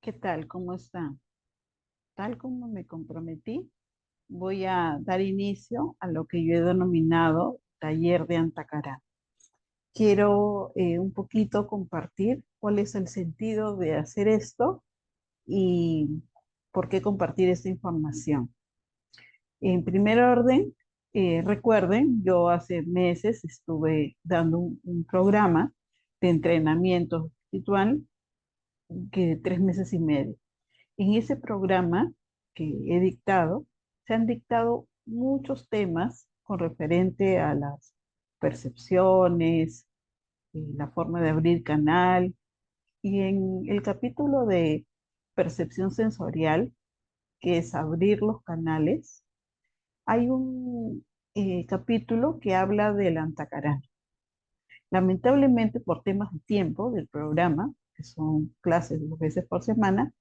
¿Qué tal? ¿Cómo están? Tal como me comprometí, voy a dar inicio a lo que yo he denominado taller de Antacará. Quiero un poquito compartir cuál es el sentido de hacer esto y por qué compartir esta información. En primer orden, recuerden, yo hace meses estuve dando un programa de entrenamiento espiritual que 3 meses y medio. En ese programa que he dictado, se han dictado muchos temas con referente a las percepciones, la forma de abrir canal. Y en el capítulo de percepción sensorial, que es abrir los canales, hay un capítulo que habla del antacarana. Lamentablemente, por temas de tiempo del programa, que son clases 2 veces por semana,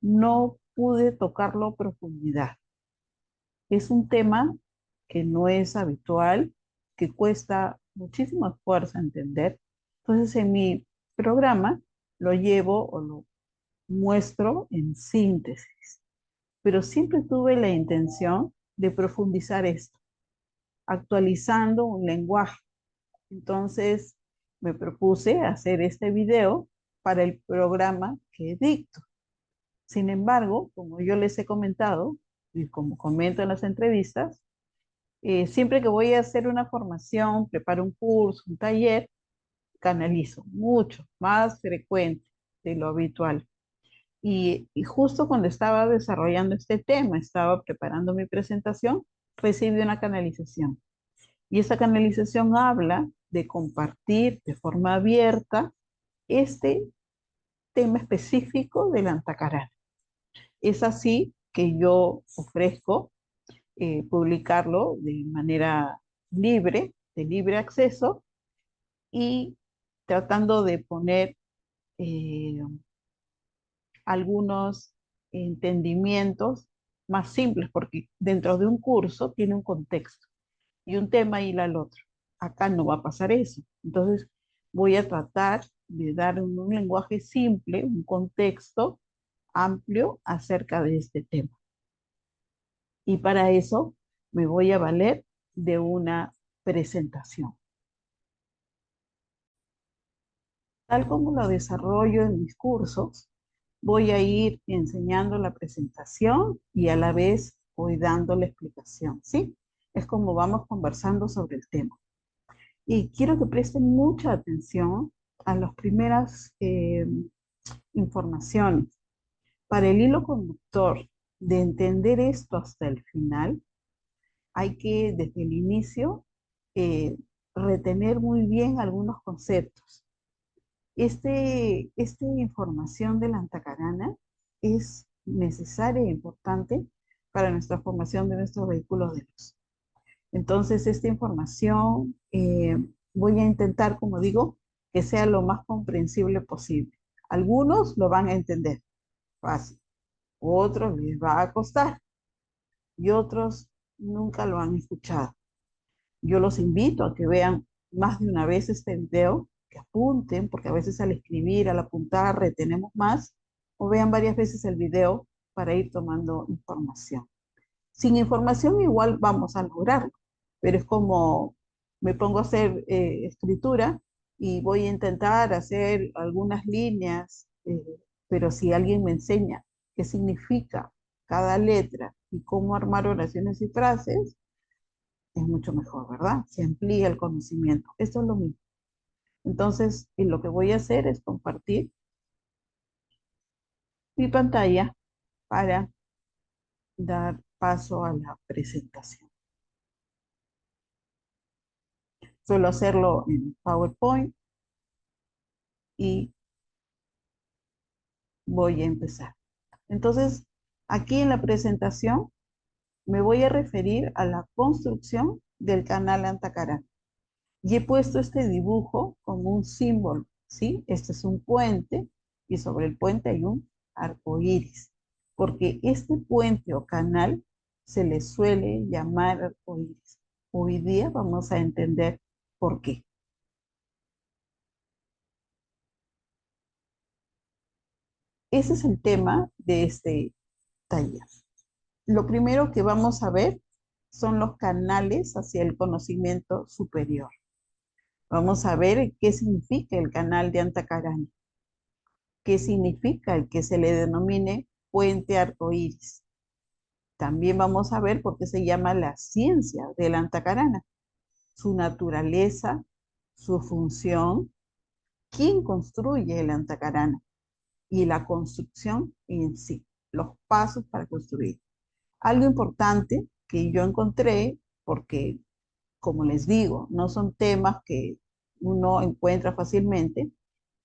no pude tocarlo a profundidad. Es un tema que no es habitual, que cuesta muchísimo esfuerzo entender. Entonces, en mi programa lo llevo o lo muestro en síntesis, pero siempre tuve la intención de profundizar esto, actualizando un lenguaje. Entonces, me propuse hacer este video para el programa que dicto. Sin embargo, como yo les he comentado, y como comento en las entrevistas, siempre que voy a hacer una formación, preparo un curso, un taller, canalizo mucho, más frecuente de lo habitual. Y justo cuando estaba desarrollando este tema, estaba preparando mi presentación, recibí una canalización. Y esa canalización habla de compartir de forma abierta este tema específico del antacarana. Es así que yo ofrezco publicarlo de manera libre, de libre acceso, y tratando de poner eh, algunos entendimientos más simples, porque dentro de un curso tiene un contexto y un tema hila al otro. Acá no va a pasar eso. Entonces, voy a tratar de dar un lenguaje simple, un contexto amplio acerca de este tema. Y para eso me voy a valer de una presentación. Tal como lo desarrollo en mis cursos, voy a ir enseñando la presentación y a la vez voy dando la explicación, ¿sí? Es como vamos conversando sobre el tema. Y quiero que presten mucha atención a las primeras informaciones. Para el hilo conductor de entender esto hasta el final, hay que desde el inicio eh, retener muy bien algunos conceptos. Esta información de la antacarana es necesaria e importante para nuestra formación de nuestros vehículos de luz. Entonces, esta información voy a intentar, como digo, que sea lo más comprensible posible. Algunos lo van a entender fácil, otros les va a costar y otros nunca lo han escuchado. Yo los invito a que vean más de una vez este video, que apunten, porque a veces al escribir, al apuntar, retenemos más, o vean varias veces el video para ir tomando información. Sin información igual vamos a lograrlo, pero es como me pongo a hacer escritura y voy a intentar hacer algunas líneas, pero si alguien me enseña qué significa cada letra y cómo armar oraciones y frases, es mucho mejor, ¿verdad? Se amplía el conocimiento. Esto es lo mismo. Entonces, y lo que voy a hacer es compartir mi pantalla para dar paso a la presentación. Suelo hacerlo en PowerPoint y voy a empezar. Entonces, aquí en la presentación me voy a referir a la construcción del canal Antacará. Y he puesto este dibujo como un símbolo, ¿sí? Este es un puente y sobre el puente hay un arco iris, porque este puente o canal se le suele llamar arco iris. Hoy día vamos a entender por qué. Ese es el tema de este taller. Lo primero que vamos a ver son los canales hacia el conocimiento superior. Vamos a ver qué significa el canal de Antacarana, qué significa el que se le denomine puente arcoíris. También vamos a ver por qué se llama la ciencia del Antacarana, su naturaleza, su función, quién construye el Antacarana y la construcción en sí, los pasos para construir. Algo importante que yo encontré, porque como les digo, no son temas que uno encuentra fácilmente,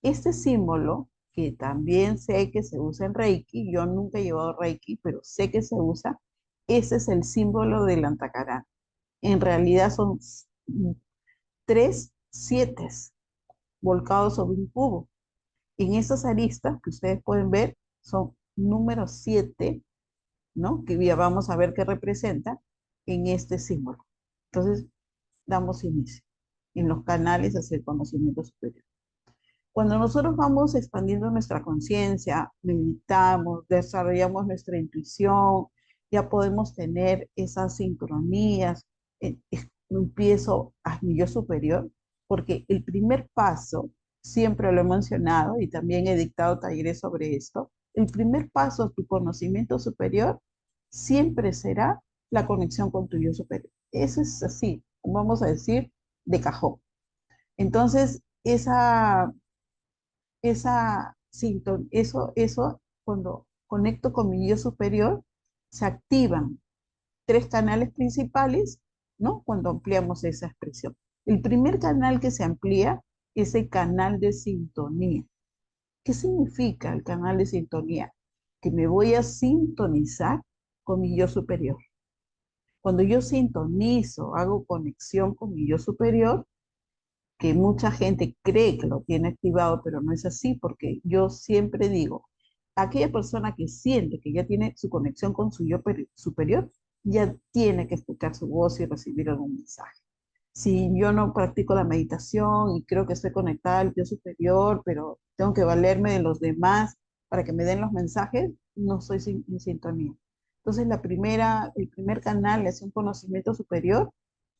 este símbolo, que también sé que se usa en Reiki, yo nunca he llevado Reiki, pero sé que se usa, ese es el símbolo del Antacarana. En realidad son tres siete volcados sobre un cubo. En esas aristas que ustedes pueden ver son número 7, ¿no? Que ya vamos a ver qué representa en este símbolo. Entonces, damos inicio en los canales hacia el conocimiento superior. Cuando nosotros vamos expandiendo nuestra conciencia, meditamos, desarrollamos nuestra intuición, ya podemos tener esas sincronías, empiezo a mi yo superior, porque el primer paso, siempre lo he mencionado y también he dictado talleres sobre esto, el primer paso a tu conocimiento superior siempre será la conexión con tu yo superior. Eso es así, vamos a decir, de cajón. Entonces, eso, cuando conecto con mi yo superior, se activan tres canales principales, ¿no? Cuando ampliamos esa expresión. El primer canal que se amplía es el canal de sintonía. ¿Qué significa el canal de sintonía? Que me voy a sintonizar con mi yo superior. Cuando yo sintonizo, hago conexión con mi yo superior, que mucha gente cree que lo tiene activado, pero no es así, porque yo siempre digo, aquella persona que siente que ya tiene su conexión con su yo superior, ya tiene que escuchar su voz y recibir algún mensaje. Si yo no practico la meditación y creo que estoy conectada al yo superior, pero tengo que valerme de los demás para que me den los mensajes, no estoy en sintonía. Entonces, el primer canal es un conocimiento superior,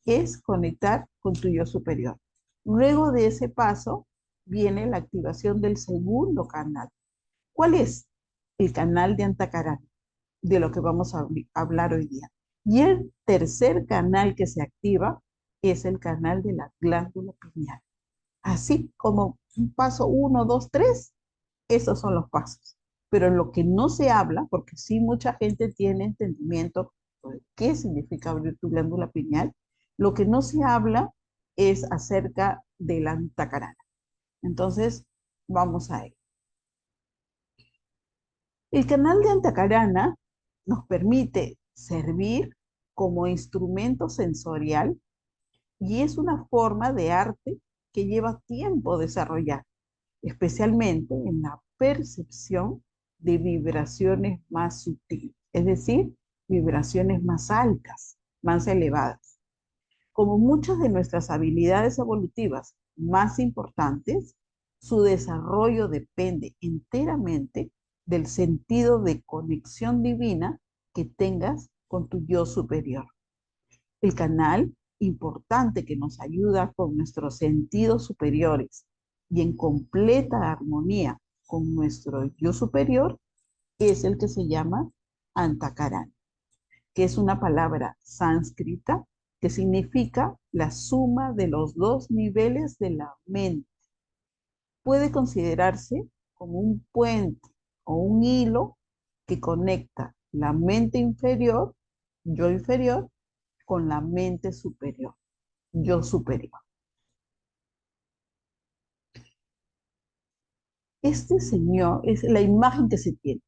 es conectar con tu yo superior. Luego de ese paso viene la activación del segundo canal. ¿Cuál es? El canal de Antacarana, de lo que vamos a hablar hoy día. Y el tercer canal que se activa es el canal de la glándula pineal. Así como un paso 1, 2, 3, esos son los pasos. Pero lo que no se habla, porque sí mucha gente tiene entendimiento de qué significa abrir tu glándula pineal, lo que no se habla es acerca del antacarana. Entonces, vamos a él. El canal de antacarana nos permite servir como instrumento sensorial y es una forma de arte que lleva tiempo desarrollar, especialmente en la percepción de vibraciones más sutiles, es decir, vibraciones más altas, más elevadas. Como muchas de nuestras habilidades evolutivas más importantes, su desarrollo depende enteramente del sentido de conexión divina que tengas con tu yo superior. El canal importante que nos ayuda con nuestros sentidos superiores y en completa armonía con nuestro yo superior es el que se llama Antakarana, que es una palabra sánscrita que significa la suma de los dos niveles de la mente. Puede considerarse como un puente o un hilo que conecta la mente inferior, yo inferior, con la mente superior, yo superior. Este señor es la imagen que se tiene.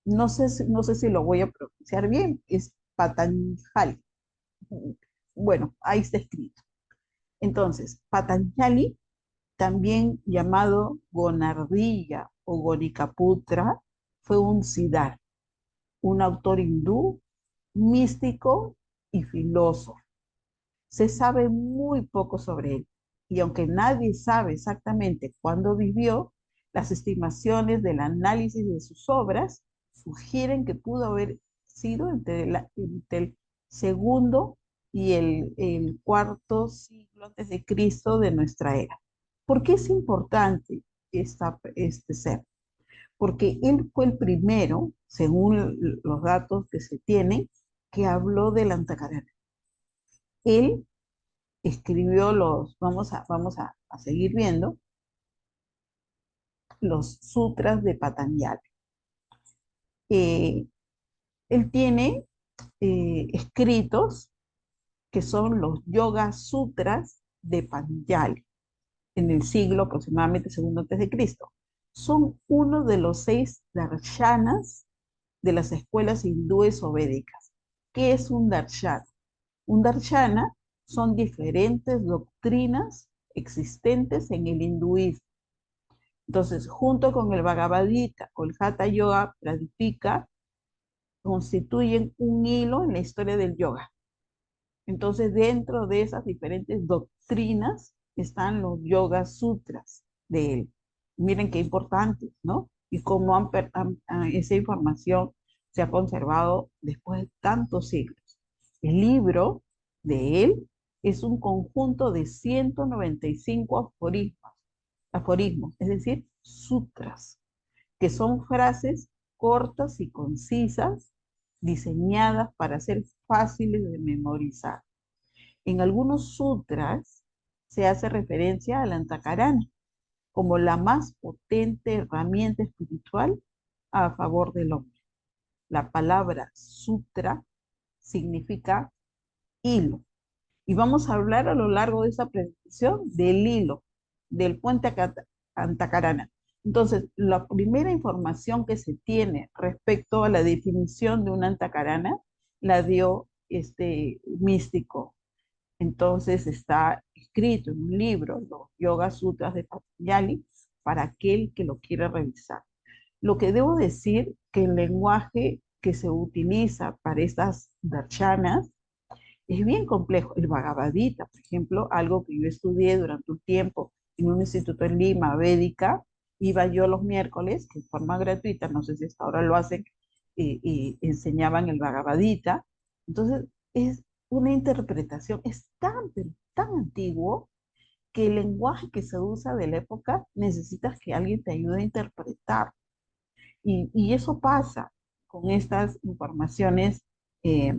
No sé si lo voy a pronunciar bien, es Patanjali. Bueno, ahí está escrito. Entonces, Patanjali, también llamado Gonardilla o Gorikaputra, fue un siddhar, un autor hindú, místico y filósofo. Se sabe muy poco sobre él, y aunque nadie sabe exactamente cuándo vivió, Las estimaciones del análisis de sus obras sugieren que pudo haber sido entre el segundo y el cuarto siglo antes de Cristo de nuestra era. ¿Por qué es importante este ser? Porque él fue el primero, según los datos que se tienen, que habló del Antacarana. Él escribió vamos a seguir viendo, los sutras de Patanjali. Eh, Él tiene escritos que son los Yoga Sutras de Patanjali, en el siglo aproximadamente segundo antes de Cristo. Son uno de los 6 darshanas de las escuelas hindúes o védicas. ¿Qué es un darshana? Un darshana son diferentes doctrinas existentes en el hinduismo. Entonces, junto con el Bhagavad Gita o el Hatha Yoga Pradipika, constituyen un hilo en la historia del yoga. Entonces, dentro de esas diferentes doctrinas están los Yoga Sutras de él. Miren qué importantes, ¿no? Y cómo esa información se ha conservado después de tantos siglos. El libro de él es un conjunto de 195 aforismos, es decir, sutras, que son frases cortas y concisas, diseñadas para ser fáciles de memorizar. En algunos sutras se hace referencia al Antakarana como la más potente herramienta espiritual a favor del hombre. La palabra sutra significa hilo. Y vamos a hablar a lo largo de esa presentación del hilo, del puente Antacarana. Entonces, la primera información que se tiene respecto a la definición de un Antacarana la dio este místico. Entonces está escrito en un libro, los Yoga Sutras de Patanjali, para aquel que lo quiera revisar. Lo que debo decir que el lenguaje que se utiliza para estas darshanas es bien complejo. El Bhagavad Gita, por ejemplo, algo que yo estudié durante un tiempo en un instituto en Lima, Védica, iba yo los miércoles, que en forma gratuita, no sé si hasta ahora lo hacen, y enseñaban el Bhagavad Gita. Entonces, es una interpretación, es tan, pero tan antiguo que el lenguaje que se usa de la época necesitas que alguien te ayude a interpretar. Y eso pasa con estas informaciones eh,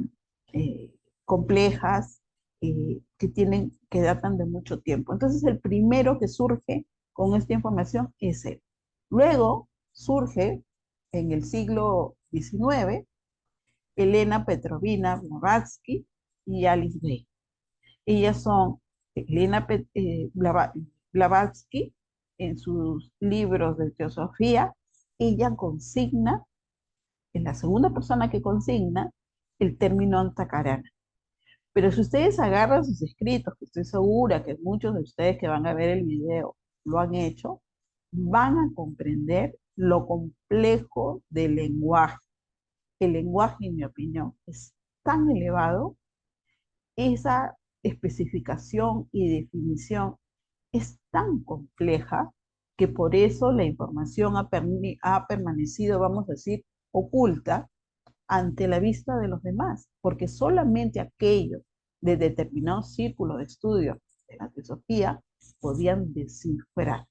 eh, complejas que datan de mucho tiempo. Entonces, el primero que surge con esta información es él. Luego surge en el siglo XIX Elena Petrovna Blavatsky y Alice Gray. Ellas son Blavatsky, en sus libros de teosofía, ella consigna, es la segunda persona que consigna el término antacarana. Pero si ustedes agarran sus escritos, que estoy segura que muchos de ustedes que van a ver el video lo han hecho, van a comprender lo complejo del lenguaje. El lenguaje, en mi opinión, es tan elevado, esa especificación y definición es tan compleja que por eso la información ha permanecido, vamos a decir, oculta ante la vista de los demás, porque solamente aquellos de determinados círculos de estudio de la teosofía podían descifrar.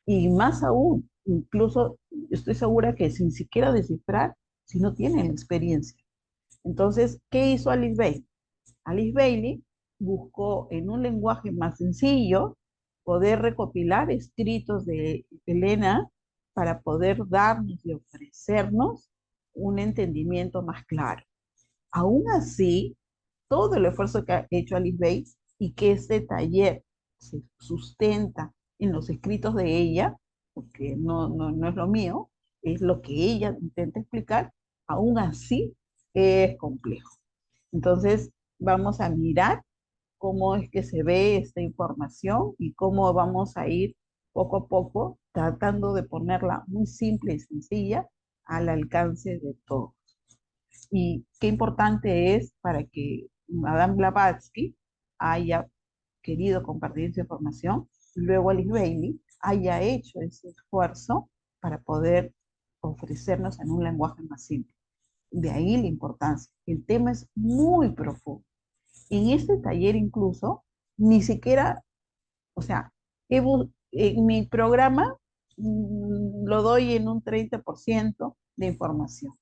Y más aún, incluso estoy segura que sin siquiera descifrar, si no tienen experiencia. Entonces, ¿qué hizo Alice Bailey? Alice Bailey buscó en un lenguaje más sencillo poder recopilar escritos de Elena para poder darnos y ofrecernos un entendimiento más claro. Aún así, todo el esfuerzo que ha hecho Alice Bailey y que este taller se sustenta en los escritos de ella, porque no es lo mío, es lo que ella intenta explicar, aún así es complejo. Entonces, vamos a mirar cómo es que se ve esta información y cómo vamos a ir poco a poco tratando de ponerla muy simple y sencilla al alcance de todos. Y qué importante es para que Madame Blavatsky haya querido compartir esa información, y luego Alice Bailey haya hecho ese esfuerzo para poder ofrecernos en un lenguaje más simple. De ahí la importancia. El tema es muy profundo. En este taller incluso, ni siquiera, o sea, en mi programa lo doy en un 30% de información.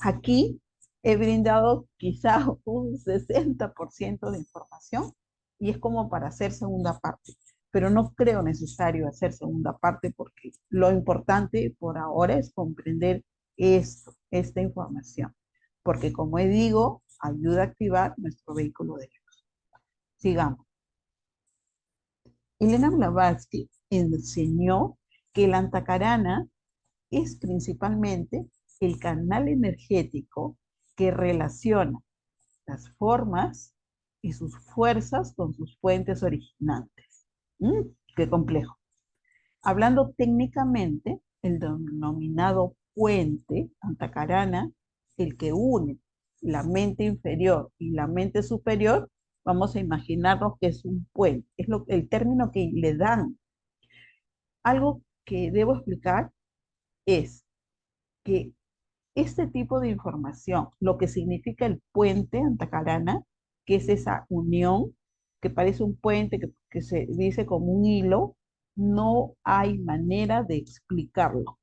Aquí he brindado quizá un 60% de información y es como para hacer segunda parte, pero no creo necesario hacer segunda parte porque lo importante por ahora es comprender esta información, porque como digo, ayuda a activar nuestro vehículo de luz. Sigamos. Elena Blavatsky enseñó que la antacarana es principalmente el canal energético que relaciona las formas y sus fuerzas con sus fuentes originantes. Qué complejo. Hablando técnicamente, el denominado puente antacarana, el que une la mente inferior y la mente superior, vamos a imaginarnos que es un puente, es el término que le dan. Algo que debo explicar es que este tipo de información, lo que significa el puente antacarana, que es esa unión que parece un puente que se dice como un hilo, no hay manera de explicarlo.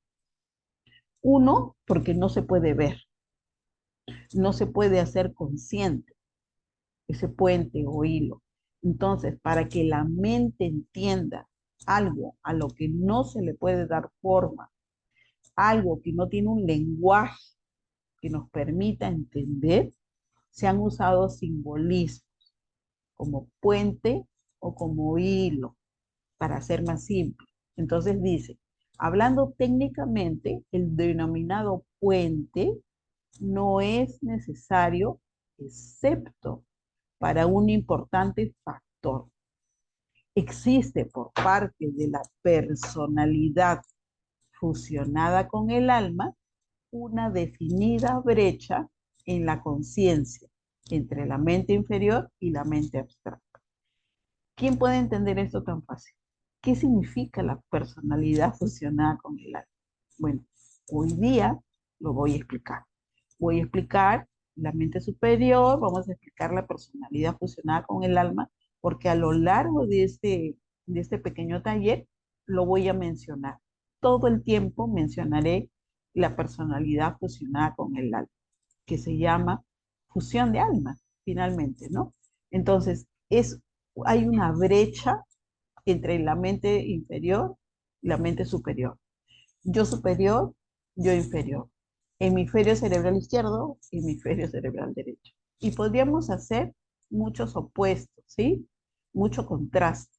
Uno, porque no se puede ver, no se puede hacer consciente ese puente o hilo. Entonces, para que la mente entienda algo a lo que no se le puede dar forma, algo que no tiene un lenguaje que nos permita entender, se han usado simbolismos como puente o como hilo, para ser más simple. Entonces dice, hablando técnicamente, el denominado puente no es necesario excepto para un importante factor. Existe por parte de la personalidad fusionada con el alma una definida brecha en la conciencia entre la mente inferior y la mente abstracta. ¿Quién puede entender esto tan fácil? ¿Qué significa la personalidad fusionada con el alma? Bueno, hoy día lo voy a explicar. Voy a explicar la mente superior, vamos a explicar la personalidad fusionada con el alma, porque a lo largo de este pequeño taller lo voy a mencionar. Todo el tiempo mencionaré la personalidad fusionada con el alma, que se llama fusión de alma, finalmente, ¿no? Entonces, hay una brecha entre la mente inferior y la mente superior. Yo superior, yo inferior. Hemisferio cerebral izquierdo, hemisferio cerebral derecho. Y podríamos hacer muchos opuestos, ¿sí? Mucho contraste.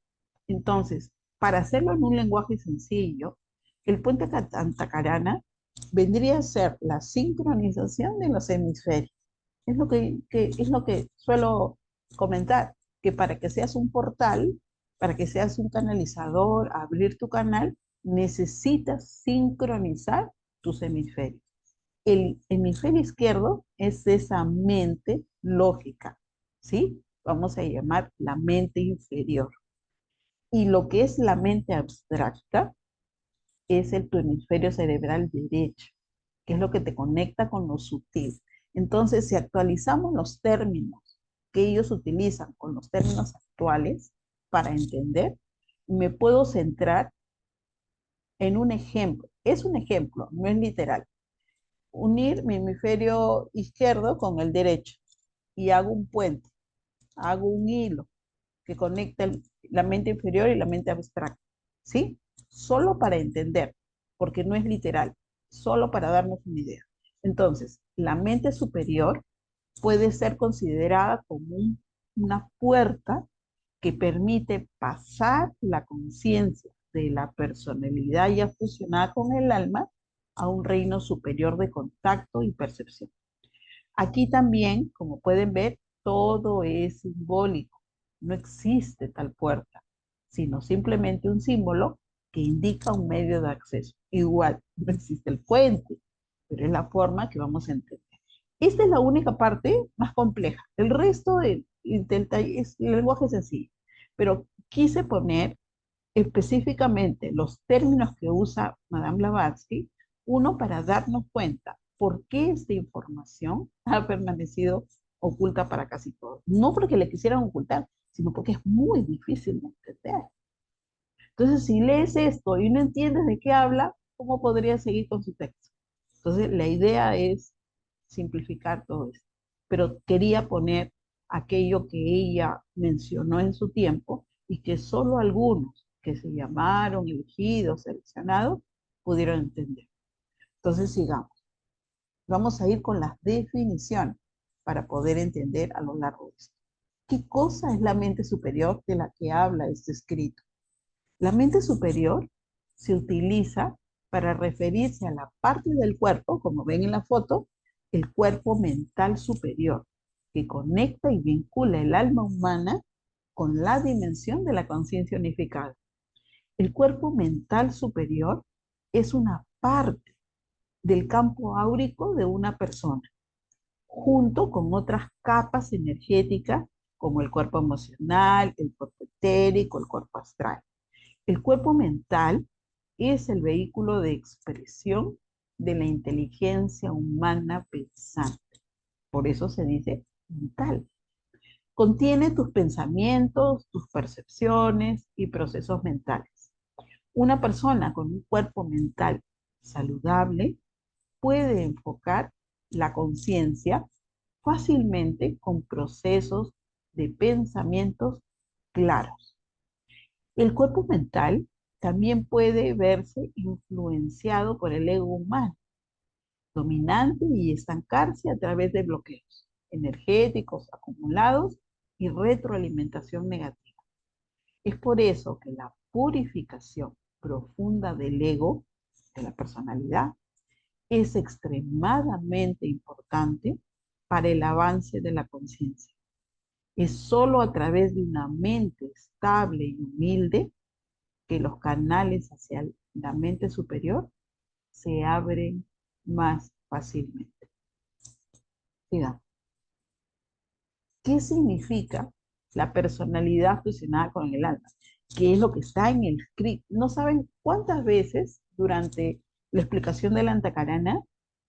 Entonces, para hacerlo en un lenguaje sencillo, el puente antacarana vendría a ser la sincronización de los hemisferios. Es lo que suelo comentar, que para que seas un portal, para que seas un canalizador, abrir tu canal, necesitas sincronizar tus hemisferios. El hemisferio izquierdo es esa mente lógica, ¿sí? Vamos a llamar la mente inferior. Y lo que es la mente abstracta es tu hemisferio cerebral derecho, que es lo que te conecta con lo sutil. Entonces, si actualizamos los términos que ellos utilizan con los términos actuales para entender, me puedo centrar en un ejemplo. Es un ejemplo, no es literal. Unir mi hemisferio izquierdo con el derecho y hago un puente, hago un hilo que conecta la mente inferior y la mente abstracta. ¿Sí? Solo para entender, porque no es literal, solo para darnos una idea. Entonces, la mente superior puede ser considerada como una puerta que permite pasar la conciencia de la personalidad ya fusionada con el alma a un reino superior de contacto y percepción. Aquí también, como pueden ver, todo es simbólico. No existe tal puerta, sino simplemente un símbolo que indica un medio de acceso. Igual, no existe el puente, pero es la forma que vamos a entender. Esta es la única parte más compleja. El resto del taller es el lenguaje sencillo. Pero quise poner Específicamente, los términos que usa Madame Blavatsky, uno para darnos cuenta por qué esta información ha permanecido oculta para casi todos. No porque le quisieran ocultar, sino porque es muy difícil de entender. Entonces, si lees esto y no entiendes de qué habla, ¿cómo podrías seguir con su texto? Entonces, la idea es simplificar todo esto. Pero quería poner aquello que ella mencionó en su tiempo y que solo algunos que se llamaron elegidos, seleccionados, pudieron entender. Entonces, sigamos. Vamos a ir con las definiciones para poder entender a lo largo de esto. ¿Qué cosa es la mente superior de la que habla este escrito? La mente superior se utiliza para referirse a la parte del cuerpo, como ven en la foto, el cuerpo mental superior, que conecta y vincula el alma humana con la dimensión de la conciencia unificada. El cuerpo mental superior es una parte del campo áurico de una persona, junto con otras capas energéticas como el cuerpo emocional, el cuerpo etérico, el cuerpo astral. El cuerpo mental es el vehículo de expresión de la inteligencia humana pensante. Por eso se dice mental. Contiene tus pensamientos, tus percepciones y procesos mentales. Una persona con un cuerpo mental saludable puede enfocar la conciencia fácilmente con procesos de pensamientos claros. El cuerpo mental también puede verse influenciado por el ego humano, dominante y estancarse a través de bloqueos energéticos acumulados y retroalimentación negativa. Es por eso que la purificación profunda del ego, de la personalidad, es extremadamente importante para el avance de la conciencia. Es solo a través de una mente estable y humilde que los canales hacia la mente superior se abren más fácilmente. Sigamos. ¿Qué significa la personalidad fusionada con el alma? ¿Qué es lo que está en el script? No saben cuántas veces durante la explicación de la Antacarana,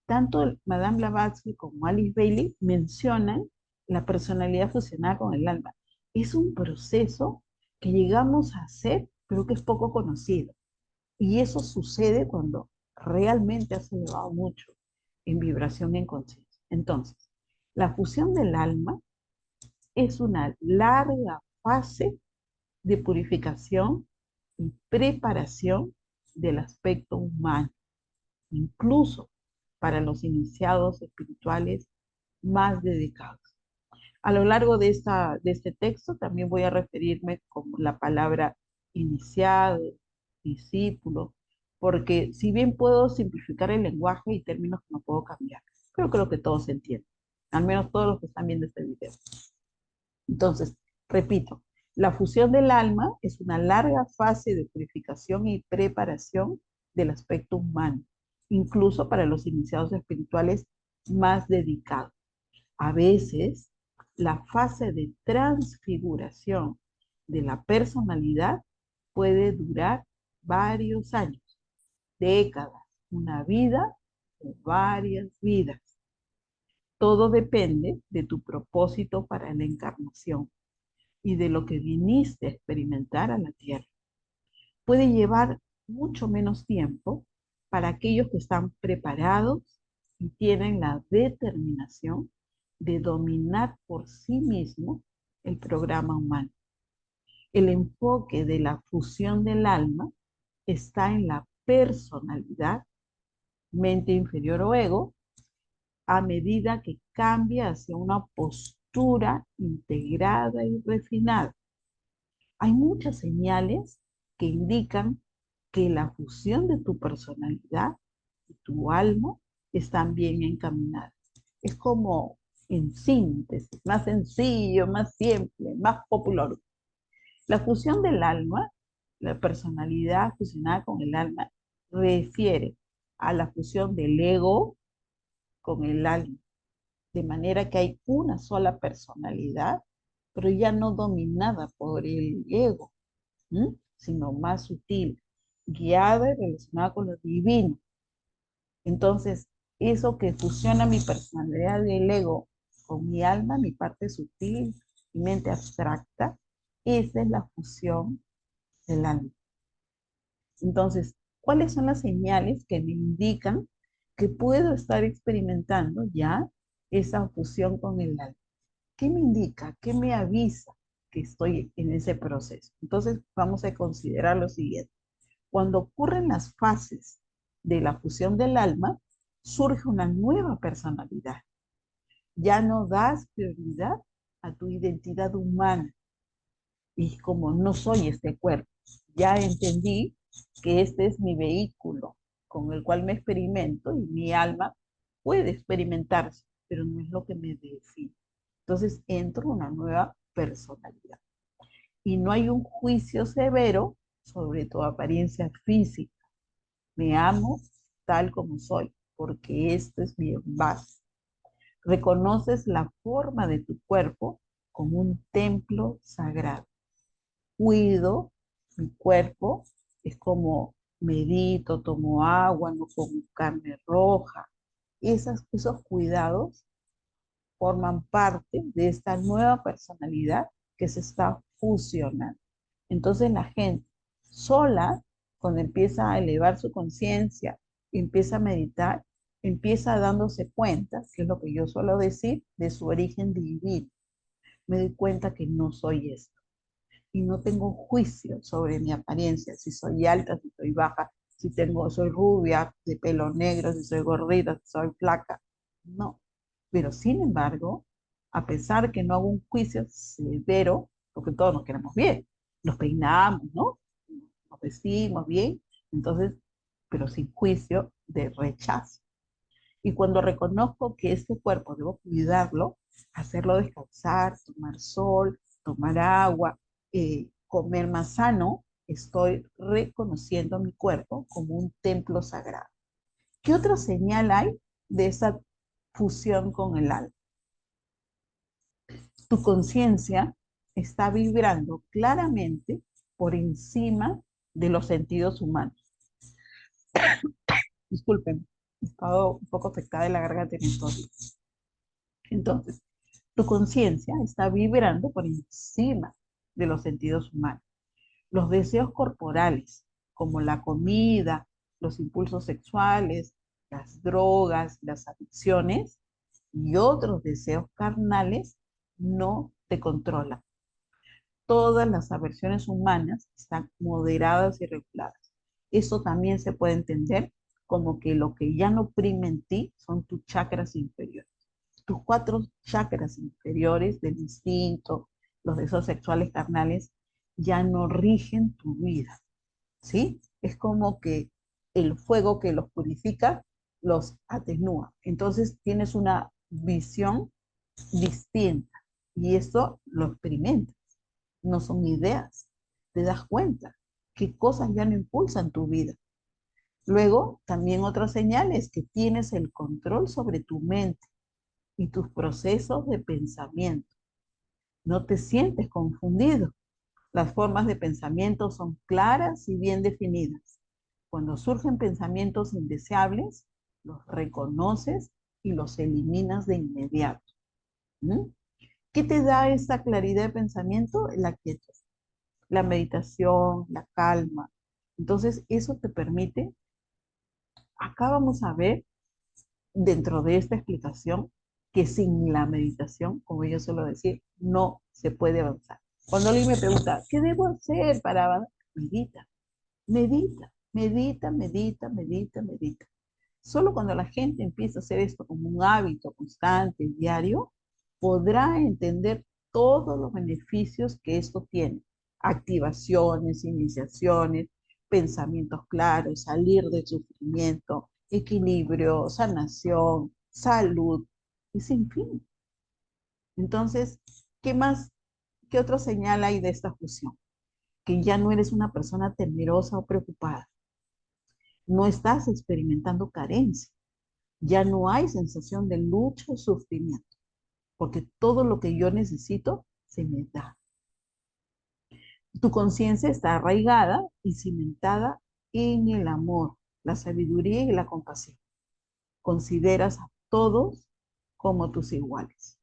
tanto Madame Blavatsky como Alice Bailey mencionan la personalidad fusionada con el alma. Es un proceso que llegamos a hacer, pero que es poco conocido. Y eso sucede cuando realmente has elevado mucho en vibración, en conciencia. Entonces, la fusión del alma es una larga fase de purificación y preparación del aspecto humano, incluso para los iniciados espirituales más dedicados. A lo largo de este texto también voy a referirme con la palabra iniciado, discípulo, porque si bien puedo simplificar el lenguaje y términos que no puedo cambiar, pero creo que todos se entienden, al menos todos los que están viendo este video. Entonces, repito, la fusión del alma es una larga fase de purificación y preparación del aspecto humano, incluso para los iniciados espirituales más dedicados. A veces, la fase de transfiguración de la personalidad puede durar varios años, décadas, una vida o varias vidas. Todo depende de tu propósito para la encarnación y de lo que viniste a experimentar a la tierra. Puede llevar mucho menos tiempo para aquellos que están preparados y tienen la determinación de dominar por sí mismo el programa humano. El enfoque de la fusión del alma está en la personalidad, mente inferior o ego, a medida que cambia hacia una postura integrada y refinada. Hay muchas señales que indican que la fusión de tu personalidad y tu alma están bien encaminadas. Es como en síntesis, más sencillo, más simple, más popular. La fusión del alma, la personalidad fusionada con el alma, refiere a la fusión del ego con el alma, de manera que hay una sola personalidad, pero ya no dominada por el ego, sino más sutil, guiada y relacionada con lo divino. Entonces, eso que fusiona mi personalidad del ego con mi alma, mi parte sutil, mi mente abstracta, esa es la fusión del alma. Entonces, ¿cuáles son las señales que me indican que puedo estar experimentando ya esa fusión con el alma? ¿Qué me indica? ¿Qué me avisa que estoy en ese proceso? Entonces, vamos a considerar lo siguiente. Cuando ocurren las fases de la fusión del alma, surge una nueva personalidad. Ya no das prioridad a tu identidad humana. Y como no soy este cuerpo, ya entendí que este es mi vehículo con el cual me experimento y mi alma puede experimentarse, pero no es lo que me define. Entonces entro en una nueva personalidad. Y no hay un juicio severo sobre tu apariencia física. Me amo tal como soy, porque esto es mi base. Reconoces la forma de tu cuerpo como un templo sagrado. Cuido mi cuerpo, es como medito, tomo agua, no como carne roja. Esos cuidados forman parte de esta nueva personalidad que se está fusionando. Entonces la gente sola, cuando empieza a elevar su conciencia, empieza a meditar, empieza dándose cuenta, que es lo que yo suelo decir, de su origen divino. Me doy cuenta que no soy esto y no tengo juicio sobre mi apariencia, si soy alta, si soy baja, si soy rubia, de pelo negro, si soy gordita, si soy flaca. No. Pero sin embargo, a pesar que no hago un juicio severo, porque todos nos queremos bien, nos peinamos, ¿no? Nos vestimos bien, entonces, pero sin juicio de rechazo. Y cuando reconozco que este cuerpo debo cuidarlo, hacerlo descansar, tomar sol, tomar agua, comer más sano, estoy reconociendo mi cuerpo como un templo sagrado. ¿Qué otra señal hay de esa fusión con el alma? Tu conciencia está vibrando claramente por encima de los sentidos humanos. Disculpen, he estado un poco afectada de la garganta en estos días. Entonces, tu conciencia está vibrando por encima de los sentidos humanos. Los deseos corporales, como la comida, los impulsos sexuales, las drogas, las adicciones y otros deseos carnales, no te controlan. Todas las aversiones humanas están moderadas y reguladas. Eso también se puede entender como que lo que ya no prima en ti son tus chakras inferiores. Tus cuatro chakras inferiores del instinto, los deseos sexuales carnales, ya no rigen tu vida, ¿sí? Es como que el fuego que los purifica los atenúa. Entonces tienes una visión distinta y eso lo experimentas. No son ideas. Te das cuenta qué cosas ya no impulsan tu vida. Luego, también otra señal es que tienes el control sobre tu mente y tus procesos de pensamiento. No te sientes confundido. Las formas de pensamiento son claras y bien definidas. Cuando surgen pensamientos indeseables, los reconoces y los eliminas de inmediato. ¿Mm? ¿Qué te da esa claridad de pensamiento? La quietud, la meditación, la calma. Entonces, eso te permite, acá vamos a ver dentro de esta explicación que sin la meditación, como yo suelo decir, no se puede avanzar. Cuando alguien me pregunta, ¿qué debo hacer para avanzar? Medita, medita, medita, medita, medita, medita. Solo cuando la gente empieza a hacer esto como un hábito constante, diario, podrá entender todos los beneficios que esto tiene. Activaciones, iniciaciones, pensamientos claros, salir del sufrimiento, equilibrio, sanación, salud, y sin fin. Entonces, ¿qué más, qué otra señal hay de esta fusión? Que ya no eres una persona temerosa o preocupada. No estás experimentando carencia. Ya no hay sensación de lucha o sufrimiento, porque todo lo que yo necesito se me da. Tu conciencia está arraigada y cimentada en el amor, la sabiduría y la compasión. Consideras a todos como tus iguales.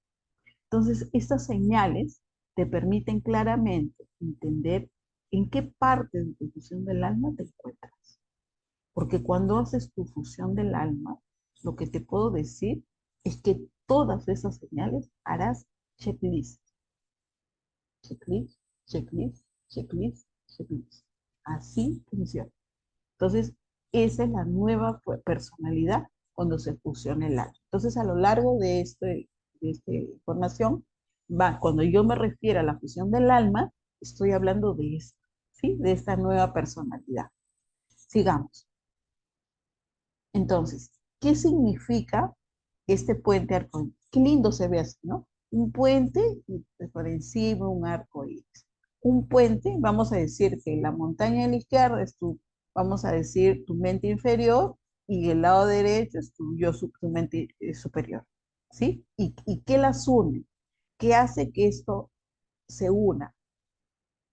Entonces, estas señales te permiten claramente entender en qué parte de tu fusión del alma te encuentras. Porque cuando haces tu fusión del alma, lo que te puedo decir es que todas esas señales harás checklist. Checklist, checklist, checklist, checklist. Así funciona. Entonces, esa es la nueva personalidad cuando se fusiona el alma. Entonces, a lo largo de esta información, cuando yo me refiero a la fusión del alma, estoy hablando de esto, ¿sí? De esta nueva personalidad. Sigamos. Entonces, ¿qué significa este puente arcoíris? Qué lindo se ve así, ¿no? Un puente y por encima un arco iris. Un puente, vamos a decir que la montaña a la izquierda es tu, vamos a decir, tu mente inferior y el lado derecho es tu mente superior, ¿sí? ¿Y qué las une? ¿Qué hace que esto se una?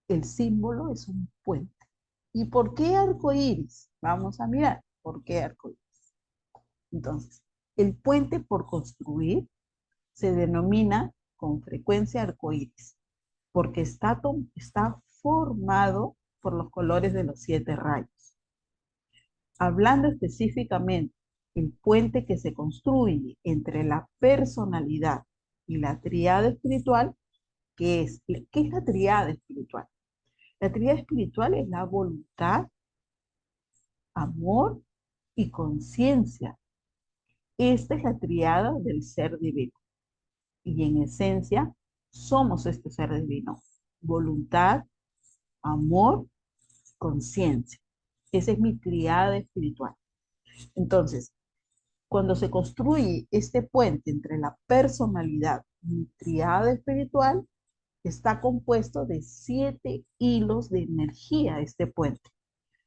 El símbolo es un puente. ¿Y por qué arco iris? Vamos a mirar, ¿por qué arco iris? Entonces, el puente por construir se denomina con frecuencia arcoíris, porque está formado por los colores de los 7 rayos. Hablando específicamente, el puente que se construye entre la personalidad y la tríada espiritual, ¿qué es la tríada espiritual? La tríada espiritual es la voluntad, amor y conciencia. Esta es la tríada del ser divino. Y en esencia somos este ser divino. Voluntad, amor, conciencia. Esa es mi triada espiritual. Entonces, cuando se construye este puente entre la personalidad y mi triada espiritual, está compuesto de 7 hilos de energía este puente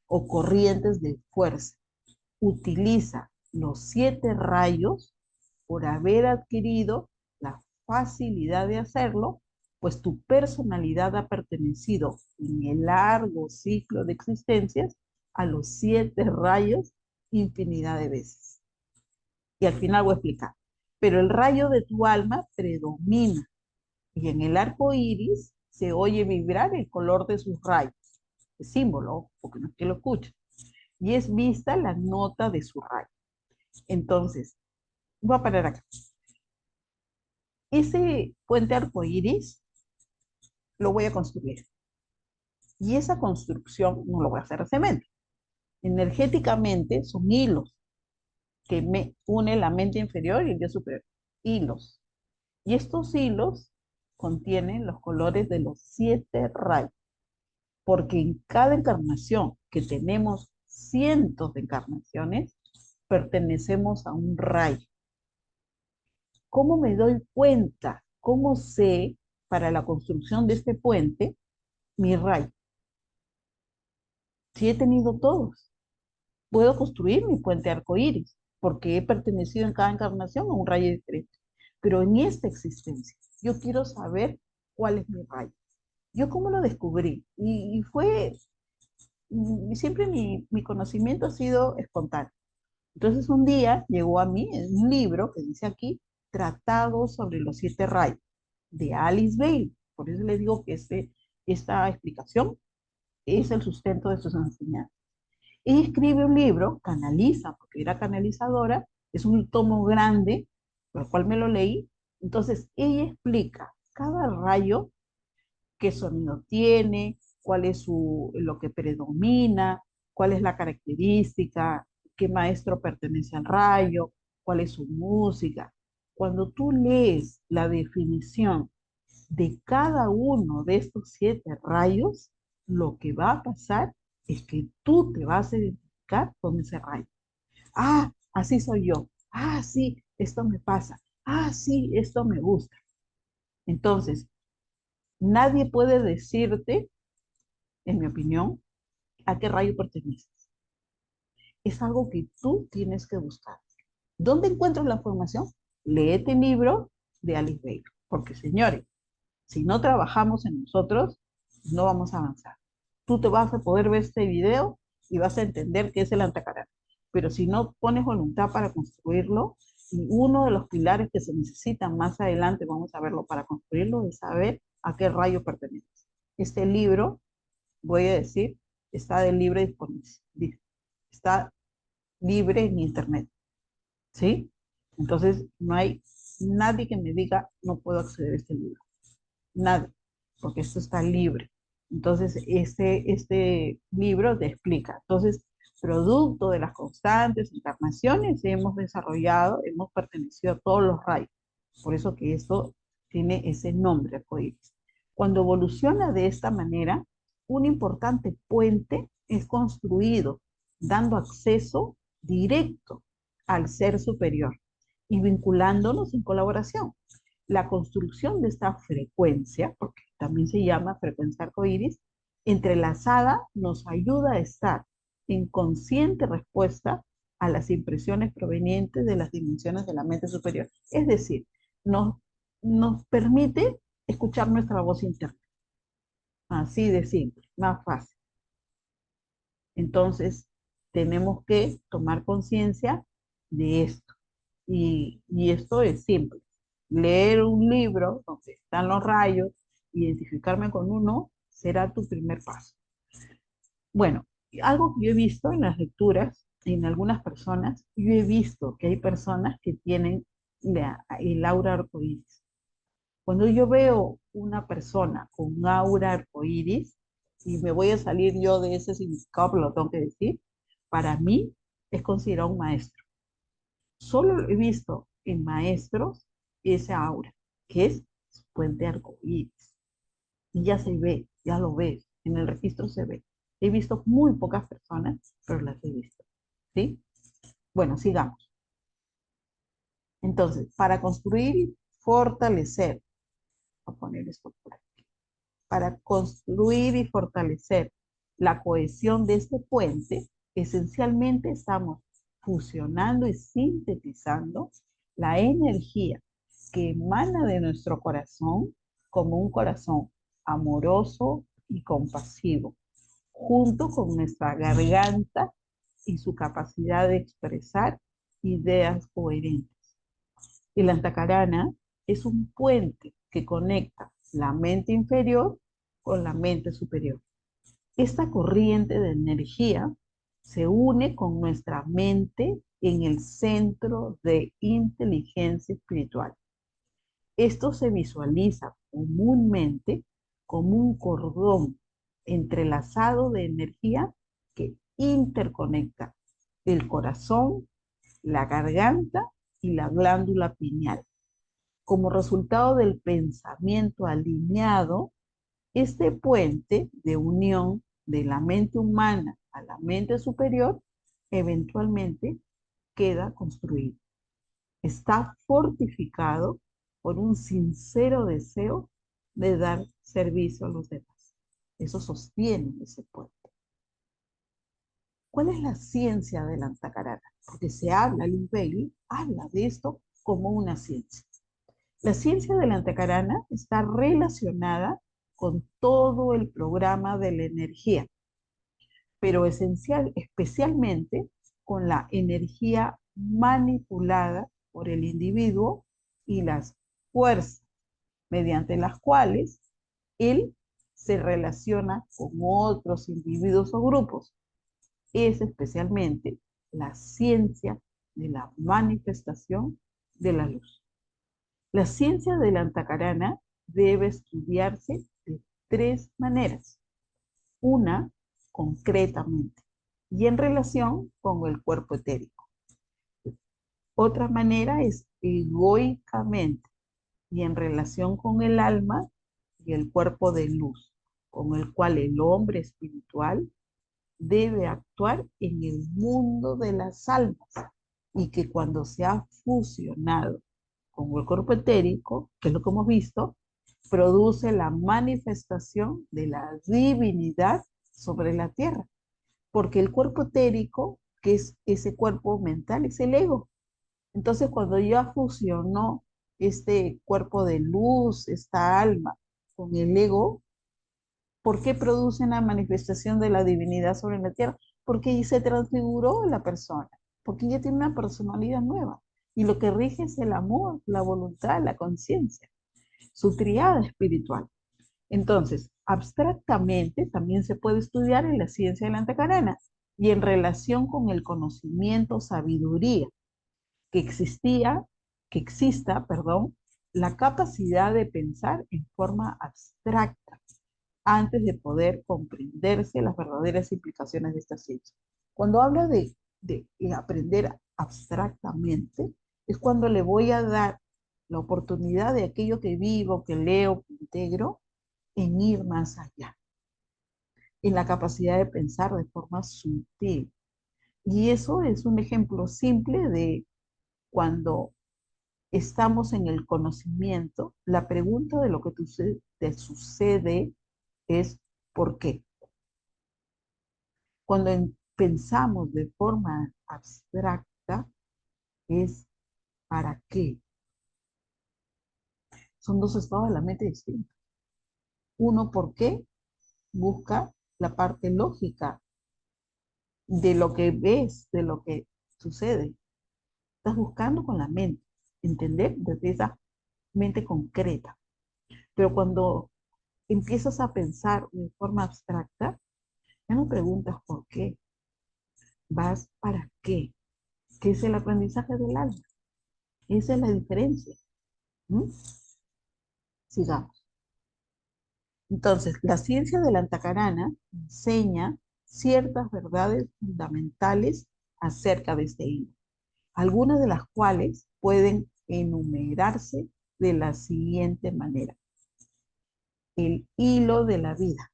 o corrientes de fuerza. Utiliza los 7 rayos por haber adquirido la facilidad de hacerlo, pues tu personalidad ha pertenecido en el largo ciclo de existencias a los 7 rayos infinidad de veces. Y al final voy a explicar. Pero el rayo de tu alma predomina y en el arco iris se oye vibrar el color de sus rayos, el símbolo, porque no es que lo escuche, y es vista la nota de su rayo. Entonces, voy a parar acá. Ese puente arcoíris lo voy a construir. Y esa construcción no lo voy a hacer de cemento. Energéticamente son hilos que me unen la mente inferior y el yo superior. Hilos. Y estos hilos contienen los colores de los 7 rayos. Porque en cada encarnación, que tenemos cientos de encarnaciones, pertenecemos a un rayo. ¿Cómo me doy cuenta? ¿Cómo sé para la construcción de este puente mi rayo? Si he tenido todos, puedo construir mi puente arcoíris, porque he pertenecido en cada encarnación a un rayo diferente. Pero en esta existencia, yo quiero saber cuál es mi rayo. ¿Yo cómo lo descubrí? Siempre mi conocimiento ha sido espontáneo. Entonces un día llegó a mí un libro que dice aquí, Tratado sobre los 7 rayos, de Alice Bale. Por eso le digo que esta explicación es el sustento de sus enseñanzas. Ella escribe un libro, canaliza, porque era canalizadora, es un tomo grande, por el cual me lo leí. Entonces, ella explica cada rayo, qué sonido tiene, cuál es lo que predomina, cuál es la característica, qué maestro pertenece al rayo, cuál es su música. Cuando tú lees la definición de cada uno de estos 7 rayos, lo que va a pasar es que tú te vas a identificar con ese rayo. Ah, así soy yo. Ah, sí, esto me pasa. Ah, sí, esto me gusta. Entonces, nadie puede decirte, en mi opinión, a qué rayo perteneces. Es algo que tú tienes que buscar. ¿Dónde encuentras la información? Léete el libro de Alice Bailey. Porque, señores, si no trabajamos en nosotros, no vamos a avanzar. Tú te vas a poder ver este video y vas a entender qué es el antacarana. Pero si no pones voluntad para construirlo, y uno de los pilares que se necesitan más adelante, vamos a verlo para construirlo, es saber a qué rayo pertenece. Este libro, voy a decir, está de libre disponible, está libre en internet, ¿sí? Entonces, no hay nadie que me diga, no puedo acceder a este libro. Nadie, porque esto está libre. Entonces, este libro te explica. Entonces, producto de las constantes encarnaciones, hemos desarrollado, hemos pertenecido a todos los rayos. Por eso que esto tiene ese nombre, arcoíris. Cuando evoluciona de esta manera, un importante puente es construido, dando acceso directo al ser superior y vinculándonos en colaboración. La construcción de esta frecuencia, porque también se llama frecuencia arcoíris, entrelazada nos ayuda a estar en consciente respuesta a las impresiones provenientes de las dimensiones de la mente superior. Es decir, nos, nos permite escuchar nuestra voz interna. Así de simple, más fácil. Entonces, tenemos que tomar conciencia de esto. Y esto es simple. Leer un libro donde están los rayos, identificarme con uno, será tu primer paso. Bueno, algo que yo he visto en las lecturas, en algunas personas, yo he visto que hay personas que tienen el aura arcoíris. Cuando yo veo una persona con un aura arcoíris, y me voy a salir yo de ese significado, pero lo tengo que decir, para mí es considerado un maestro. Solo he visto en maestros esa aura, que es su puente arcoíris. Y ya se ve, ya lo ves, en el registro se ve. He visto muy pocas personas, pero las he visto. ¿Sí? Bueno, sigamos. Entonces, para construir y fortalecer, voy a poner esto por aquí, para construir y fortalecer la cohesión de este puente, esencialmente estamos fusionando y sintetizando la energía que emana de nuestro corazón como un corazón amoroso y compasivo, junto con nuestra garganta y su capacidad de expresar ideas coherentes. El antacarana es un puente que conecta la mente inferior con la mente superior. Esta corriente de energía se une con nuestra mente en el centro de inteligencia espiritual. Esto se visualiza comúnmente como un cordón entrelazado de energía que interconecta el corazón, la garganta y la glándula pineal. Como resultado del pensamiento alineado, este puente de unión de la mente humana a la mente superior eventualmente queda construido. Está fortificado por un sincero deseo de dar servicio a los demás. Eso sostiene ese puente. ¿Cuál es la ciencia del antacarana? Porque se habla, Lin Bailey habla de esto como una ciencia. La ciencia del antacarana está relacionada con todo el programa de la energía, pero especialmente con la energía manipulada por el individuo y las fuerzas mediante las cuales él se relaciona con otros individuos o grupos. Es especialmente la ciencia de la manifestación de la luz. La ciencia de la antacarana debe estudiarse de tres maneras. Una, concretamente, y en relación con el cuerpo etérico. Otra manera es egoicamente y en relación con el alma y el cuerpo de luz, con el cual el hombre espiritual debe actuar en el mundo de las almas y que cuando se ha fusionado con el cuerpo etérico, que es lo que hemos visto, produce la manifestación de la divinidad sobre la tierra. Porque el cuerpo etérico, que es ese cuerpo mental, es el ego. Entonces, cuando ya fusionó este cuerpo de luz, esta alma, con el ego, ¿Por qué produce una manifestación de la divinidad sobre la tierra? Porque ahí se transfiguró la persona, porque ella tiene una personalidad nueva. Y lo que rige es el amor, la voluntad, la conciencia, su triada espiritual. Entonces, abstractamente también se puede estudiar en la ciencia de la antacarana y en relación con el conocimiento, sabiduría, que existía, que exista, perdón, la capacidad de pensar en forma abstracta antes de poder comprenderse las verdaderas implicaciones de esta ciencia. Cuando hablo de aprender abstractamente, es cuando le voy a dar la oportunidad de aquello que vivo, que leo, que integro, en ir más allá, en la capacidad de pensar de forma sutil. Y eso es un ejemplo simple de cuando estamos en el conocimiento, la pregunta de lo que te sucede es ¿por qué? Cuando pensamos de forma abstracta es ¿para qué? Son dos estados de la mente distintos. Uno, ¿por qué? Busca la parte lógica de lo que ves, de lo que sucede. Estás buscando con la mente, entender desde esa mente concreta. Pero cuando empiezas a pensar de forma abstracta, ya no preguntas por qué, vas para qué, que es el aprendizaje del alma. Esa es la diferencia. ¿Mm? Sigamos. Entonces, la ciencia de la antacarana enseña ciertas verdades fundamentales acerca de este hilo, algunas de las cuales pueden enumerarse de la siguiente manera. El hilo de la vida.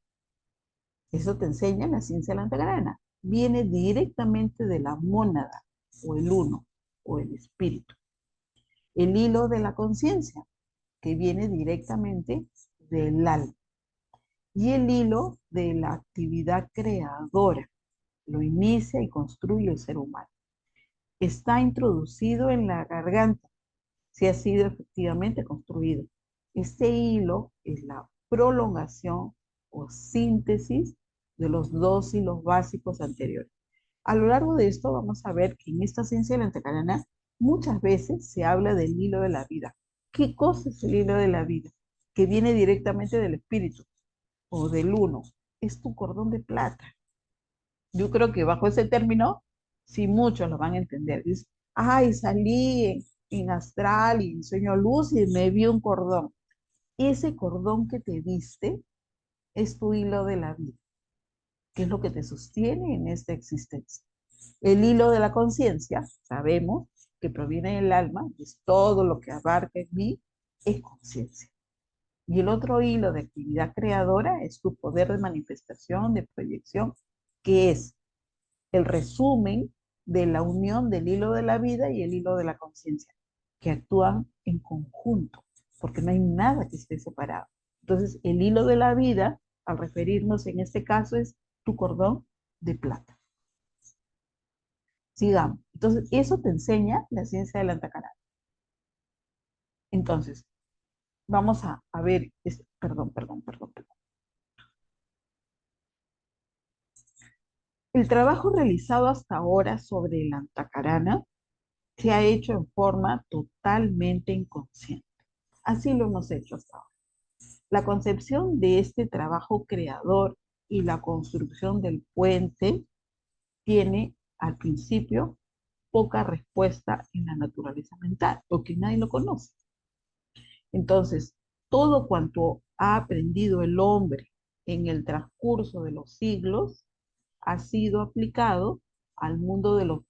Eso te enseña la ciencia de la antacarana. Viene directamente de la mónada, o el uno, o el espíritu. El hilo de la conciencia, que viene directamente del alma. Y el hilo de la actividad creadora, lo inicia y construye el ser humano. Está introducido en la garganta, si ha sido efectivamente construido. Este hilo es la prolongación o síntesis de los dos hilos básicos anteriores. A lo largo de esto vamos a ver que en esta ciencia de la antacarana muchas veces se habla del hilo de la vida. ¿Qué cosa es el hilo de la vida? Que viene directamente del espíritu o del uno. Es tu cordón de plata. Yo creo que bajo ese término, sí muchos lo van a entender. Dice, ay, salí en astral y en sueño luz y me vi un cordón. Ese cordón que te viste es tu hilo de la vida, que es lo que te sostiene en esta existencia. El hilo de la conciencia, sabemos que proviene del alma, es todo lo que abarca en mí, es conciencia. Y el otro hilo de actividad creadora es tu poder de manifestación, de proyección, que es el resumen de la unión del hilo de la vida y el hilo de la conciencia, que actúan en conjunto, porque no hay nada que esté separado. Entonces, el hilo de la vida, al referirnos en este caso, es tu cordón de plata. Sigamos. Entonces, eso te enseña la ciencia del antacarana. Entonces, vamos a ver, perdón. El trabajo realizado hasta ahora sobre el antacarana se ha hecho en forma totalmente inconsciente. Así lo hemos hecho hasta ahora. La concepción de este trabajo creador y la construcción del puente tiene al principio poca respuesta en la naturaleza mental, porque nadie lo conoce. Entonces, todo cuanto ha aprendido el hombre en el transcurso de los siglos ha sido aplicado al mundo de los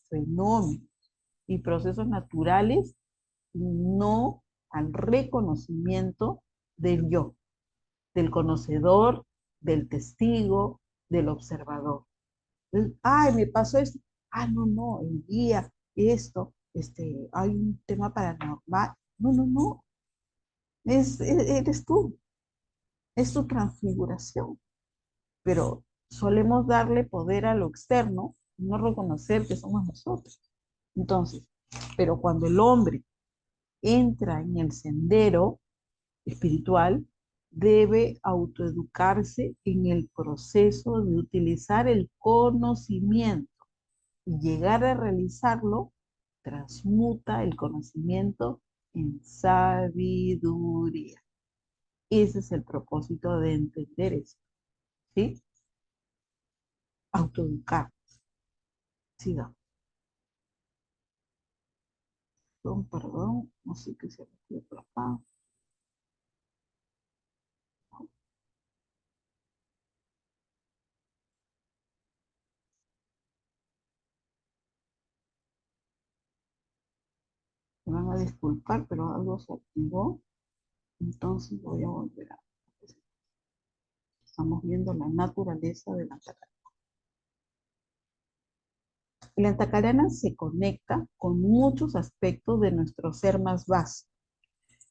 fenómenos y procesos naturales, no al reconocimiento del yo, del conocedor, del testigo, del observador. Entonces, ay, me pasó esto. Ah, no, el día, esto, hay un tema paranormal. No, eres tú, es tu transfiguración. Pero solemos darle poder a lo externo, no reconocer que somos nosotros. Entonces, pero cuando el hombre entra en el sendero espiritual, debe autoeducarse en el proceso de utilizar el conocimiento y llegar a realizarlo, transmuta el conocimiento en sabiduría. Ese es el propósito de entender esto, ¿sí? Autoeducar. Sigamos. Perdón, no sé qué se me fue por acá. Me van a disculpar, pero algo se activó. Entonces voy a volver a... Estamos viendo la naturaleza de la antacarana. La antacarana se conecta con muchos aspectos de nuestro ser más vasto,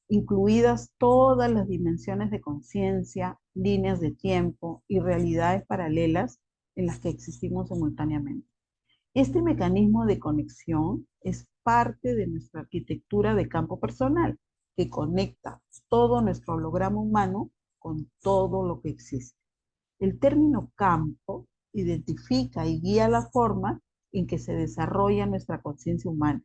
incluidas todas las dimensiones de conciencia, líneas de tiempo y realidades paralelas en las que existimos simultáneamente. Este mecanismo de conexión es parte de nuestra arquitectura de campo personal, que conecta todo nuestro holograma humano con todo lo que existe. El término campo identifica y guía la forma en que se desarrolla nuestra conciencia humana.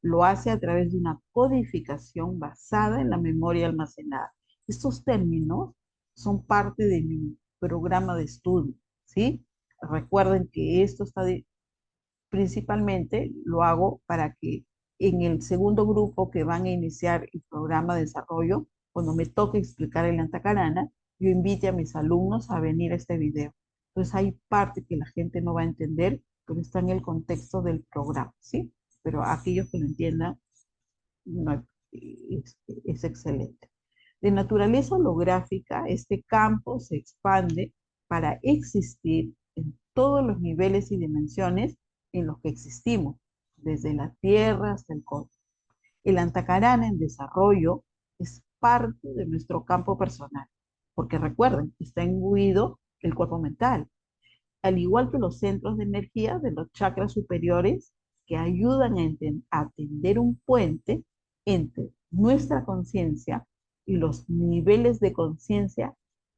Lo hace a través de una codificación basada en la memoria almacenada. Estos términos son parte de mi programa de estudio, ¿sí? Recuerden que esto está principalmente lo hago para que en el segundo grupo que van a iniciar el programa de desarrollo, cuando me toque explicar el antacarana, yo invite a mis alumnos a venir a este video. Entonces hay parte que la gente no va a entender, pero está en el contexto del programa, ¿sí? Pero aquellos que lo entiendan, no, es excelente. De naturaleza holográfica, este campo se expande para existir en todos los niveles y dimensiones en los que existimos, desde la Tierra hasta el cosmos. El antacarana en desarrollo es parte de nuestro campo personal, porque recuerden, está imbuido el cuerpo mental, al igual que los centros de energía de los chakras superiores que ayudan a tender un puente entre nuestra conciencia y los niveles de conciencia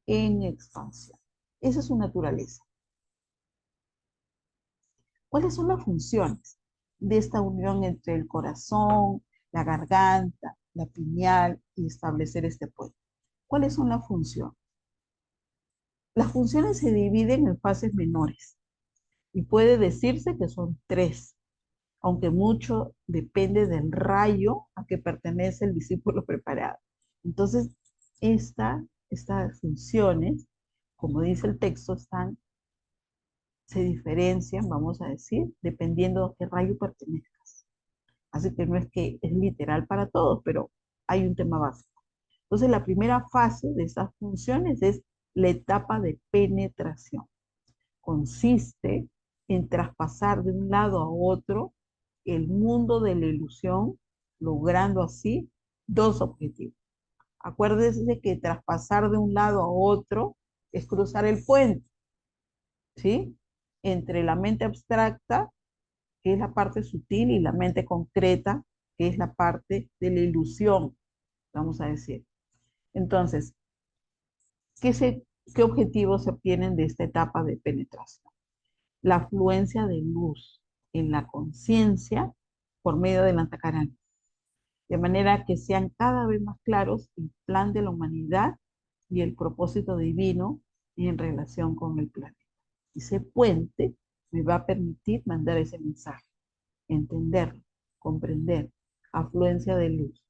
en expansión. Esa es su naturaleza. ¿Cuáles son las funciones de esta unión entre el corazón, la garganta, la pineal y establecer este puente? ¿Cuáles son las funciones? Las funciones se dividen en fases menores y puede decirse que son tres, aunque mucho depende del rayo a que pertenece el discípulo preparado. Entonces, estas funciones, como dice el texto, se diferencian, vamos a decir, dependiendo a qué rayo pertenezcas. Así que no es que es literal para todos, pero hay un tema básico. Entonces, la primera fase de estas funciones es la etapa de penetración. Consiste en traspasar de un lado a otro el mundo de la ilusión, logrando así dos objetivos. Acuérdense que traspasar de un lado a otro es cruzar el puente, ¿sí? Entre la mente abstracta, que es la parte sutil, y la mente concreta, que es la parte de la ilusión, vamos a decir. Entonces, ¿qué objetivos se obtienen de esta etapa de penetración? La afluencia de luz en la conciencia por medio del antacarana, de manera que sean cada vez más claros el plan de la humanidad y el propósito divino en relación con el planeta. Ese puente me va a permitir mandar ese mensaje, entenderlo, comprender, afluencia de luz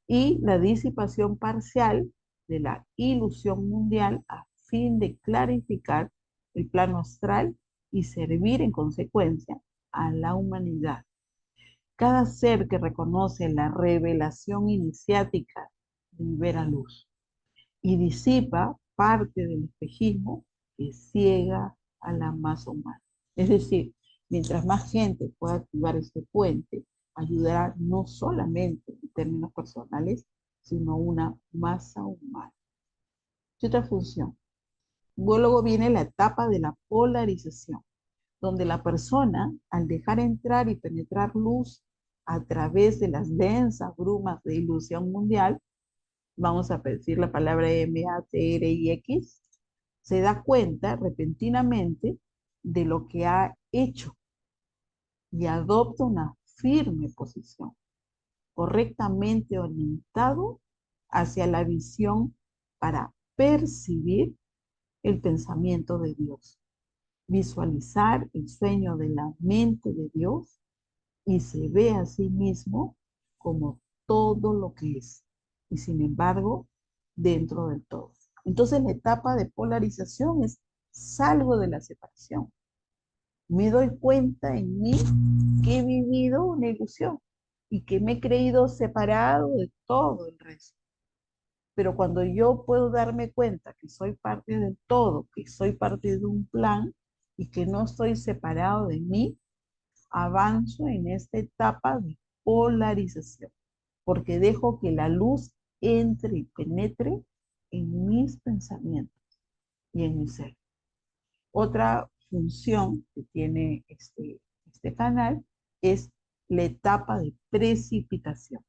y la disipación parcial de la ilusión mundial a fin de clarificar el plano astral y servir en consecuencia a la humanidad. Cada ser que reconoce la revelación iniciática libera luz y disipa parte del espejismo que ciega a la masa humana. Es decir, mientras más gente pueda activar este puente, ayudará no solamente en términos personales, sino a una masa humana. ¿Qué otra función? Luego viene la etapa de la polarización, donde la persona, al dejar entrar y penetrar luz a través de las densas brumas de ilusión mundial, vamos a decir la palabra M, A, T, R, I, X, se da cuenta repentinamente de lo que ha hecho y adopta una firme posición, correctamente orientado hacia la visión para percibir el pensamiento de Dios, visualizar el sueño de la mente de Dios y se ve a sí mismo como todo lo que es, y sin embargo, dentro del todo. Entonces la etapa de polarización es salgo de la separación. Me doy cuenta en mí que he vivido una ilusión y que me he creído separado de todo el resto. Pero cuando yo puedo darme cuenta que soy parte del todo, que soy parte de un plan y que no estoy separado de mí, avanzo en esta etapa de polarización, porque dejo que la luz entre y penetre en mis pensamientos y en mi ser. Otra función que tiene este canal es la etapa de precipitación.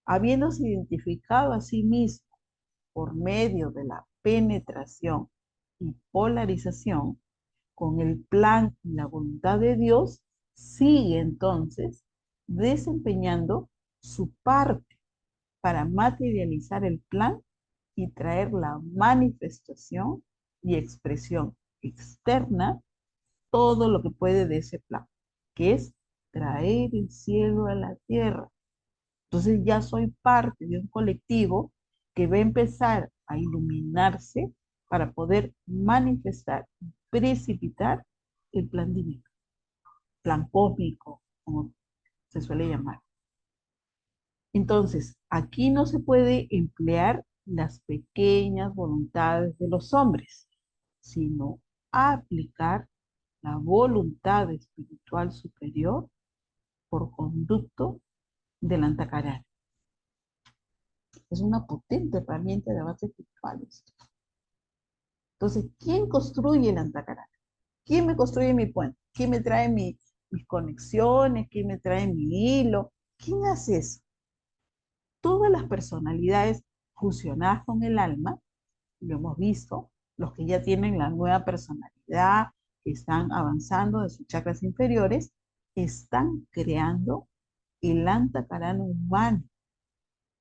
Habiéndose identificado a sí mismo por medio de la penetración y polarización con el plan y la voluntad de Dios, sigue entonces desempeñando su parte para materializar el plan y traer la manifestación y expresión externa, todo lo que puede de ese plan, que es traer el cielo a la tierra. Entonces ya soy parte de un colectivo que va a empezar a iluminarse para poder manifestar, precipitar el plan divino, plan cósmico, como se suele llamar. Entonces, aquí no se puede emplear las pequeñas voluntades de los hombres, sino aplicar la voluntad espiritual superior por conducto del antacarán. Es una potente herramienta de avance espiritual. Entonces, ¿quién construye el antacarán? ¿Quién me construye mi puente? ¿Quién me trae mis conexiones? ¿Quién me trae mi hilo? ¿Quién hace eso? Todas las personalidades fusionadas con el alma, lo hemos visto, los que ya tienen la nueva personalidad, que están avanzando de sus chakras inferiores, están creando el antacarán humano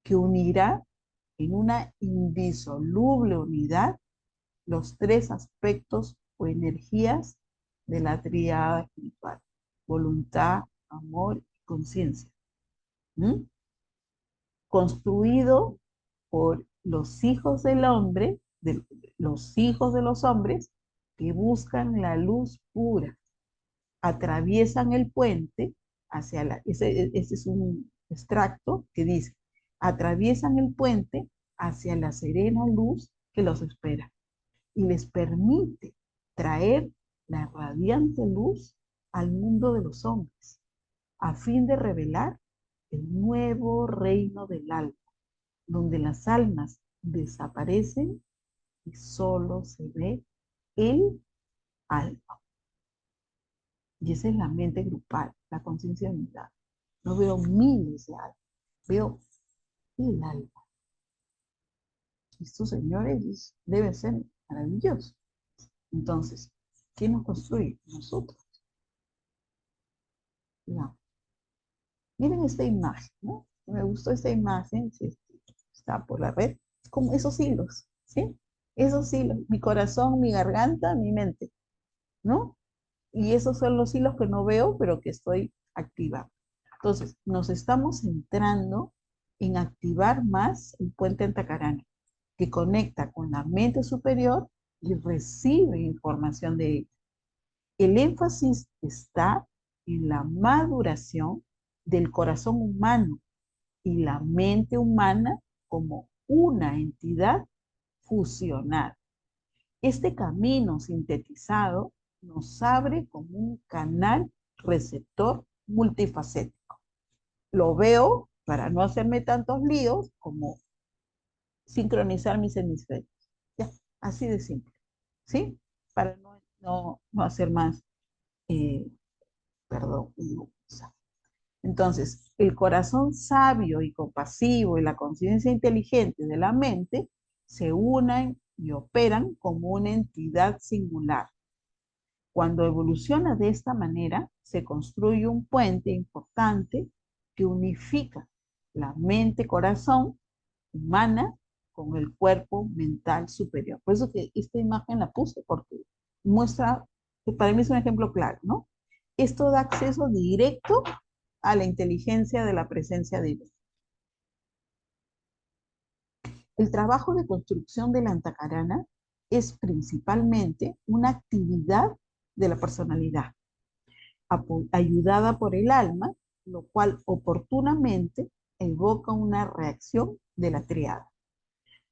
que unirá en una indisoluble unidad los tres aspectos o energías de la tríada espiritual: voluntad, amor y conciencia. ¿Mm? Construido por los hijos del hombre, los hijos de los hombres que buscan la luz pura, atraviesan el puente hacia ese es un extracto que dice, atraviesan el puente hacia la serena luz que los espera y les permite traer la radiante luz al mundo de los hombres, a fin de revelar el nuevo reino del alma, donde las almas desaparecen y solo se ve el alma. Y esa es la mente grupal, la conciencia de unidad. No veo miles de almas, veo el alma. Y estos señores deben ser maravillosos. Entonces, ¿quién nos construye? Nosotros. No. Miren esta imagen, ¿no? Me gustó esta imagen, si está por la red, como esos hilos, ¿sí? Esos hilos, mi corazón, mi garganta, mi mente, ¿no? Y esos son los hilos que no veo, pero que estoy activando. Entonces, nos estamos centrando en activar más el puente antacarana, que conecta con la mente superior y recibe información de ella. El énfasis está en la maduración del corazón humano y la mente humana como una entidad fusionada. Este camino sintetizado nos abre como un canal receptor multifacético. Lo veo para no hacerme tantos líos como sincronizar mis hemisferios. Ya, así de simple, ¿sí? Para no hacer más, eh, perdón, Entonces, el corazón sabio y compasivo y la conciencia inteligente de la mente se unen y operan como una entidad singular. Cuando evoluciona de esta manera, se construye un puente importante que unifica la mente-corazón humana con el cuerpo mental superior. Por eso que esta imagen la puse, porque muestra, para mí es un ejemplo claro, ¿no? Esto da acceso directo a la inteligencia de la presencia divina. El trabajo de construcción de la antacarana es principalmente una actividad de la personalidad, ayudada por el alma, lo cual oportunamente evoca una reacción de la triada.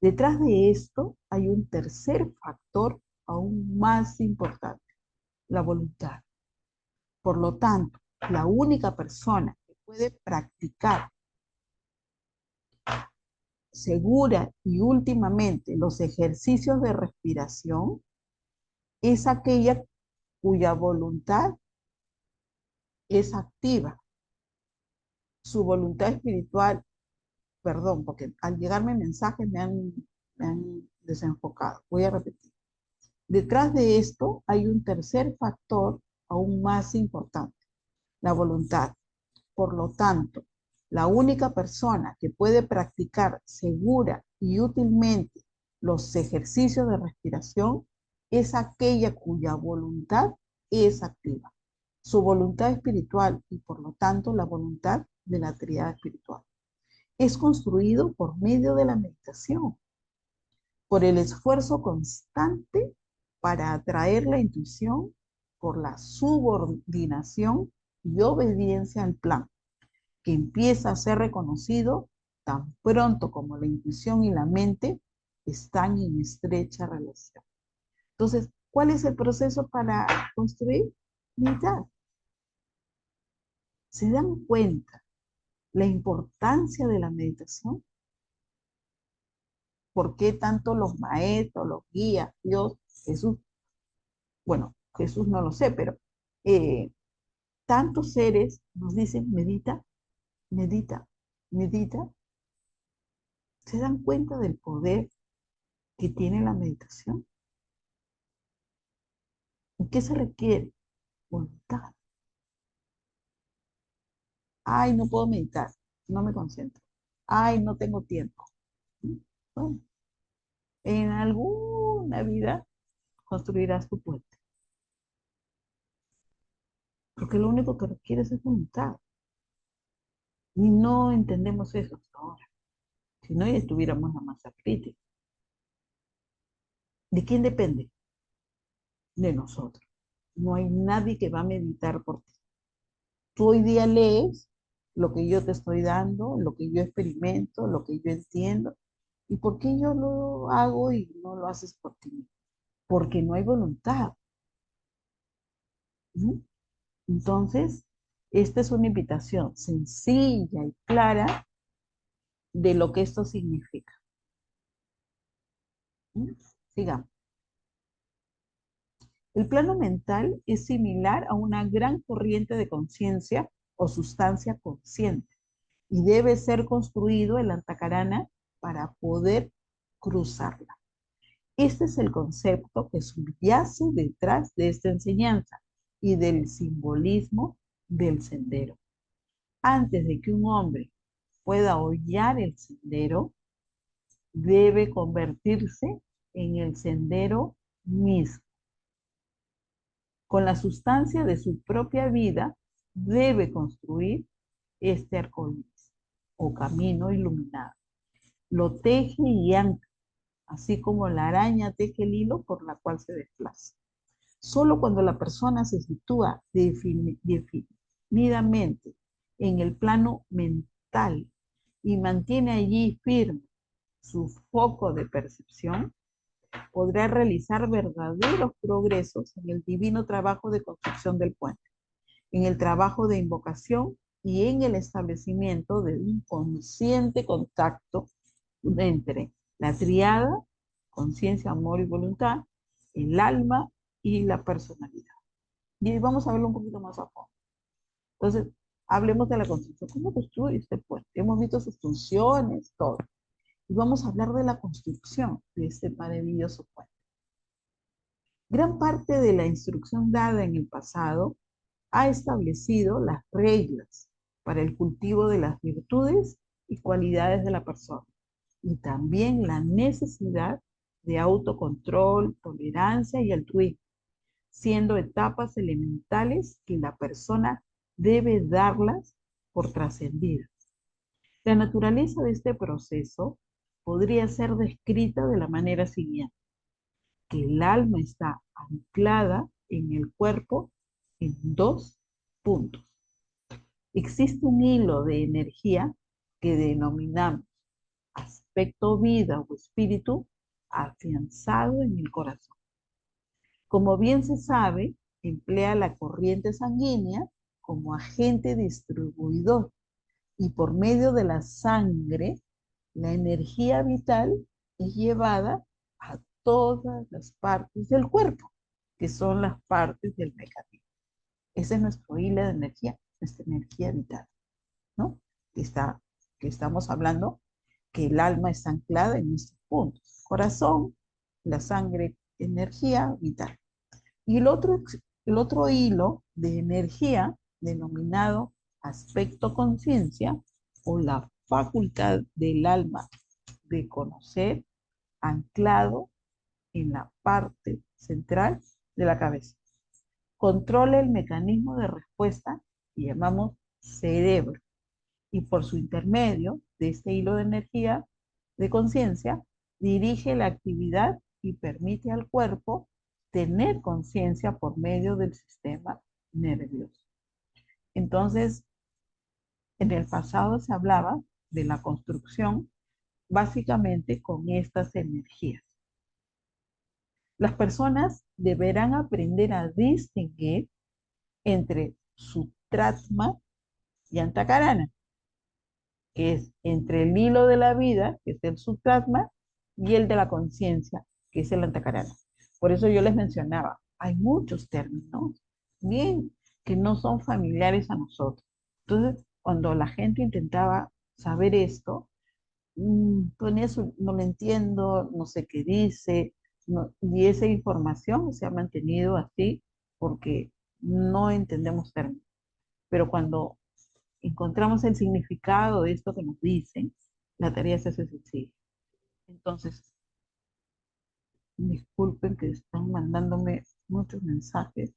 Detrás de esto hay un tercer factor aún más importante, la voluntad. Por lo tanto, la única persona que puede practicar segura y últimamente los ejercicios de respiración es aquella cuya voluntad es activa. Su voluntad espiritual, perdón, porque al llegarme mensajes me han desenfocado. Voy a repetir. Detrás de esto hay un tercer factor aún más importante, la voluntad. Por lo tanto, la única persona que puede practicar segura y útilmente los ejercicios de respiración es aquella cuya voluntad es activa. Su voluntad espiritual y por lo tanto la voluntad de la tríada espiritual. Es construido por medio de la meditación, por el esfuerzo constante para atraer la intuición, por la subordinación y obediencia al plan, que empieza a ser reconocido tan pronto como la intuición y la mente están en estrecha relación. Entonces, ¿cuál es el proceso para construir? Meditar. ¿Se dan cuenta la importancia de la meditación? ¿Por qué tanto los maestros, los guías, Dios, Jesús? Bueno, Jesús no lo sé, pero eh, tantos seres nos dicen, medita, medita, medita. ¿Se dan cuenta del poder que tiene la meditación? ¿Qué se requiere? Voluntad. Ay, no puedo meditar, no me concentro. Ay, no tengo tiempo. Bueno, en alguna vida construirás tu puente, porque lo único que requieres es voluntad. Y no entendemos eso hasta ahora. Si no, ya estuviéramos en la masa crítica. ¿De quién depende? De nosotros. No hay nadie que va a meditar por ti. Tú hoy día lees lo que yo te estoy dando, lo que yo experimento, lo que yo entiendo. ¿Y por qué yo lo hago y no lo haces por ti? Porque no hay voluntad. ¿Mm? Entonces, esta es una invitación sencilla y clara de lo que esto significa. ¿Mm? Sigamos. El plano mental es similar a una gran corriente de conciencia o sustancia consciente y debe ser construido el antacarana para poder cruzarla. Este es el concepto que subyace detrás de esta enseñanza y del simbolismo del sendero. Antes de que un hombre pueda hollar el sendero, debe convertirse en el sendero mismo. Con la sustancia de su propia vida, debe construir este arcoíris o camino iluminado. Lo teje y ancla, así como la araña teje el hilo por la cual se desplaza. Solo cuando la persona se sitúa definidamente en el plano mental y mantiene allí firme su foco de percepción, podrá realizar verdaderos progresos en el divino trabajo de construcción del puente, en el trabajo de invocación y en el establecimiento de un consciente contacto entre la triada, conciencia, amor y voluntad, el alma y la personalidad. Y vamos a verlo un poquito más a fondo. Entonces, Hablemos de la construcción. ¿Cómo construye este puente? Hemos visto sus funciones, todo. Y vamos a hablar de la construcción de este maravilloso puente. Gran parte de la instrucción dada en el pasado ha establecido las reglas para el cultivo de las virtudes y cualidades de la persona, y también la necesidad de autocontrol, tolerancia y altruismo, siendo etapas elementales que la persona debe darlas por trascendidas. La naturaleza de este proceso podría ser descrita de la manera siguiente: que el alma está anclada en el cuerpo en dos puntos. Existe un hilo de energía que denominamos aspecto vida o espíritu afianzado en el corazón. Como bien se sabe, emplea la corriente sanguínea como agente distribuidor y por medio de la sangre, la energía vital es llevada a todas las partes del cuerpo, que son las partes del mecanismo. Ese es nuestro hilo de energía, nuestra energía vital, ¿no? Que, está, que estamos hablando que el alma está anclada en estos puntos. Corazón, la sangre, energía vital. Y el otro hilo de energía, denominado aspecto conciencia, o la facultad del alma de conocer, anclado en la parte central de la cabeza. Controla el mecanismo de respuesta que llamamos cerebro, y por su intermedio de este hilo de energía de conciencia, dirige la actividad y permite al cuerpo tener conciencia por medio del sistema nervioso. Entonces, en el pasado se hablaba de la construcción básicamente con estas energías. Las personas deberán aprender a distinguir entre Sutratma y Antakarana, que es entre el hilo de la vida, que es el Sutratma, y el de la conciencia, que es el Antakarana. Por eso yo les mencionaba, hay muchos términos, bien, que no son familiares a nosotros. Entonces, cuando la gente intentaba saber esto, con eso no lo entiendo, no sé qué dice, y esa información se ha mantenido así porque no entendemos términos. Pero cuando encontramos el significado de esto que nos dicen, la tarea se hace sencilla. Entonces, disculpen que están mandándome muchos mensajes.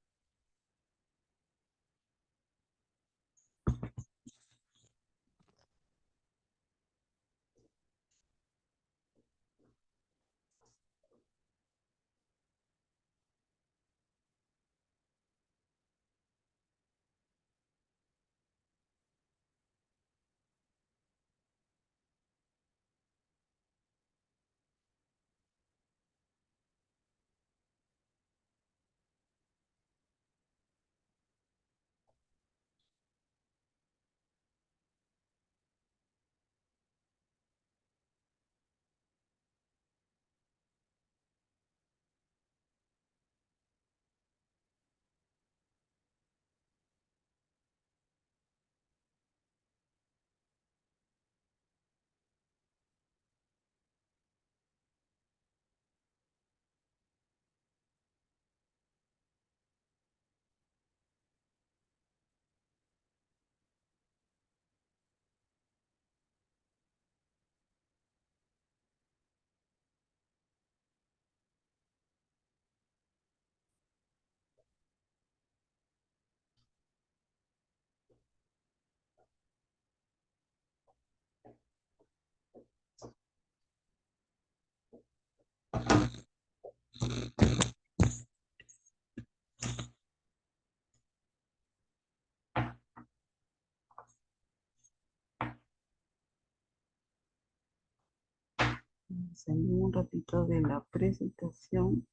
Salimos un ratito de la presentación.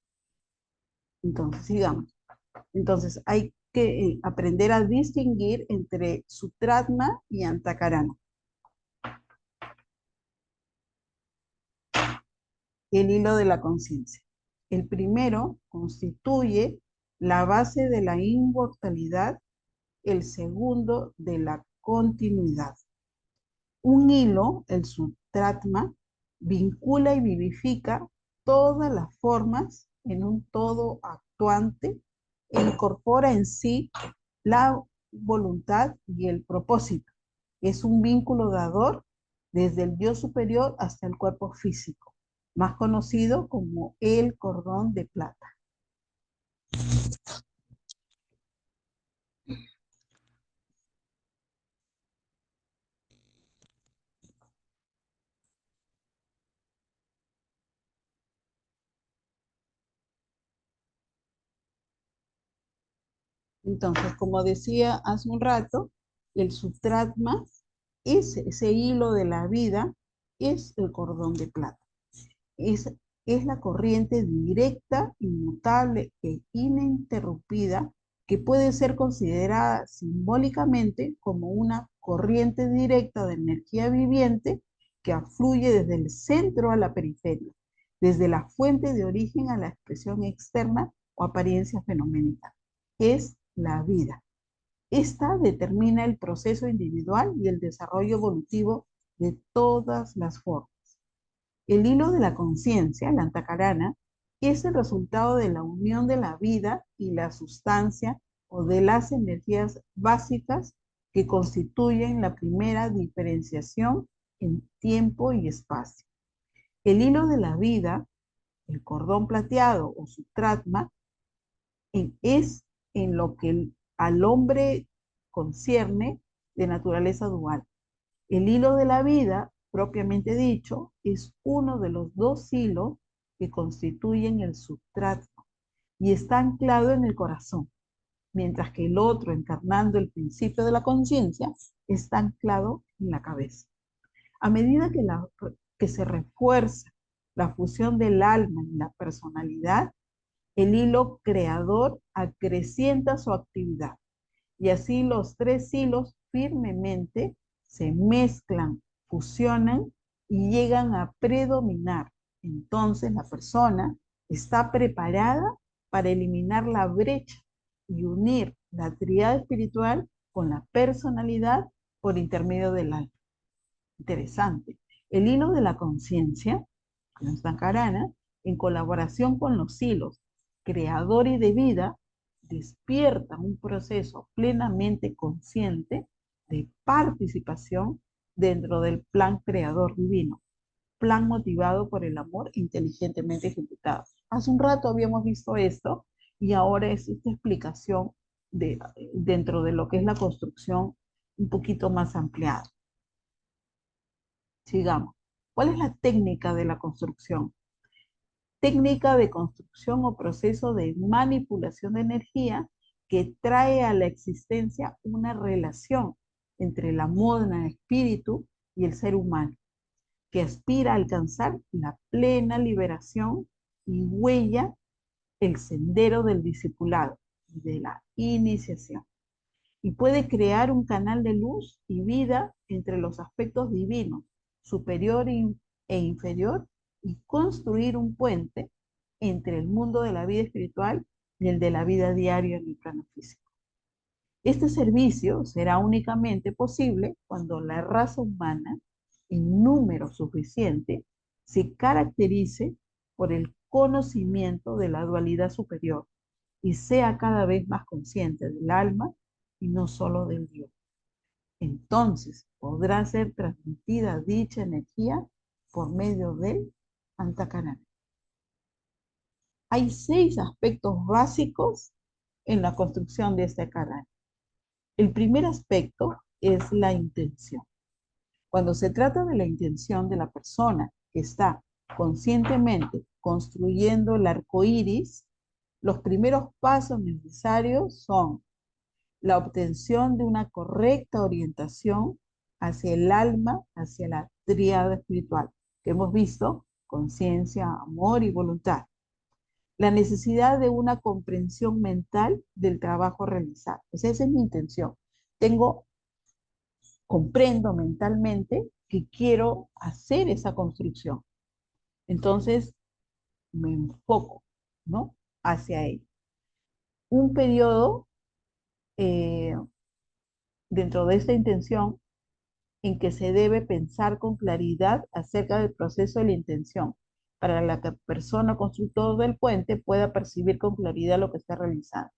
Entonces, sigamos. Entonces, hay que aprender a distinguir entre Sutratma y Antakarana. El hilo de la conciencia. El primero constituye la base de la inmortalidad el segundo de la continuidad. Un hilo, el sutratma, vincula y vivifica todas las formas en un todo actuante e incorpora en sí la voluntad y el propósito. Es un vínculo dador desde el yo superior hasta el cuerpo físico, más conocido como el cordón de plata. Entonces, como decía hace un rato, el sutratma es ese hilo de la vida, es el cordón de plata. Es, es la corriente directa, inmutable e ininterrumpida que puede ser considerada simbólicamente como una corriente directa de energía viviente que afluye desde el centro a la periferia, desde la fuente de origen a la expresión externa o apariencia fenoménica. Es la vida. Esta determina el proceso individual y el desarrollo evolutivo de todas las formas. El hilo de la conciencia, la antakarana, es el resultado de la unión de la vida y la sustancia o de las energías básicas que constituyen la primera diferenciación en tiempo y espacio. El hilo de la vida, el cordón plateado o sutratma, es en lo que al hombre concierne de naturaleza dual. El hilo de la vida, propiamente dicho, es uno de los dos hilos que constituyen el sustrato y está anclado en el corazón, mientras que el otro, encarnando el principio de la conciencia, está anclado en la cabeza. A medida que se refuerza la fusión del alma y la personalidad, el hilo creador acrecienta su actividad y así los tres hilos firmemente se mezclan, fusionan y llegan a predominar. Entonces la persona está preparada para eliminar la brecha y unir la triada espiritual con la personalidad por intermedio del alma. Interesante. El hilo de la conciencia, Karana, en colaboración con los hilos creador y de vida, despierta un proceso plenamente consciente de participación dentro del plan creador divino, plan motivado por el amor inteligentemente ejecutado. Hace un rato habíamos visto esto y ahora es esta explicación dentro de lo que es la construcción un poquito más ampliada. Sigamos. ¿Cuál es la técnica de la construcción? Técnica de construcción o proceso de manipulación de energía que trae a la existencia una relación entre la moda espíritu y el ser humano, que aspira a alcanzar la plena liberación y huella el sendero del discipulado, de la iniciación. Y puede crear un canal de luz y vida entre los aspectos divinos, superior e inferior, y construir un puente entre el mundo de la vida espiritual y el de la vida diaria en el plano físico. Este servicio será únicamente posible cuando la raza humana, en número suficiente, se caracterice por el conocimiento de la dualidad superior y sea cada vez más consciente del alma y no solo del Dios. Entonces podrá ser transmitida dicha energía por medio del antakarana. Hay 6 aspectos básicos en la construcción de este karana. El primer aspecto es la intención. Cuando se trata de la intención de la persona que está conscientemente construyendo el arco iris, los primeros pasos necesarios son la obtención de una correcta orientación hacia el alma, hacia la tríada espiritual, que hemos visto, conciencia, amor y voluntad. La necesidad de una comprensión mental del trabajo a realizar. Pues esa es mi intención. Comprendo mentalmente que quiero hacer esa construcción. Entonces, me enfoco, ¿no? Hacia ello. Un periodo dentro de esta intención en que se debe pensar con claridad acerca del proceso de la intención, para que la persona constructor del puente pueda percibir con claridad lo que está realizando.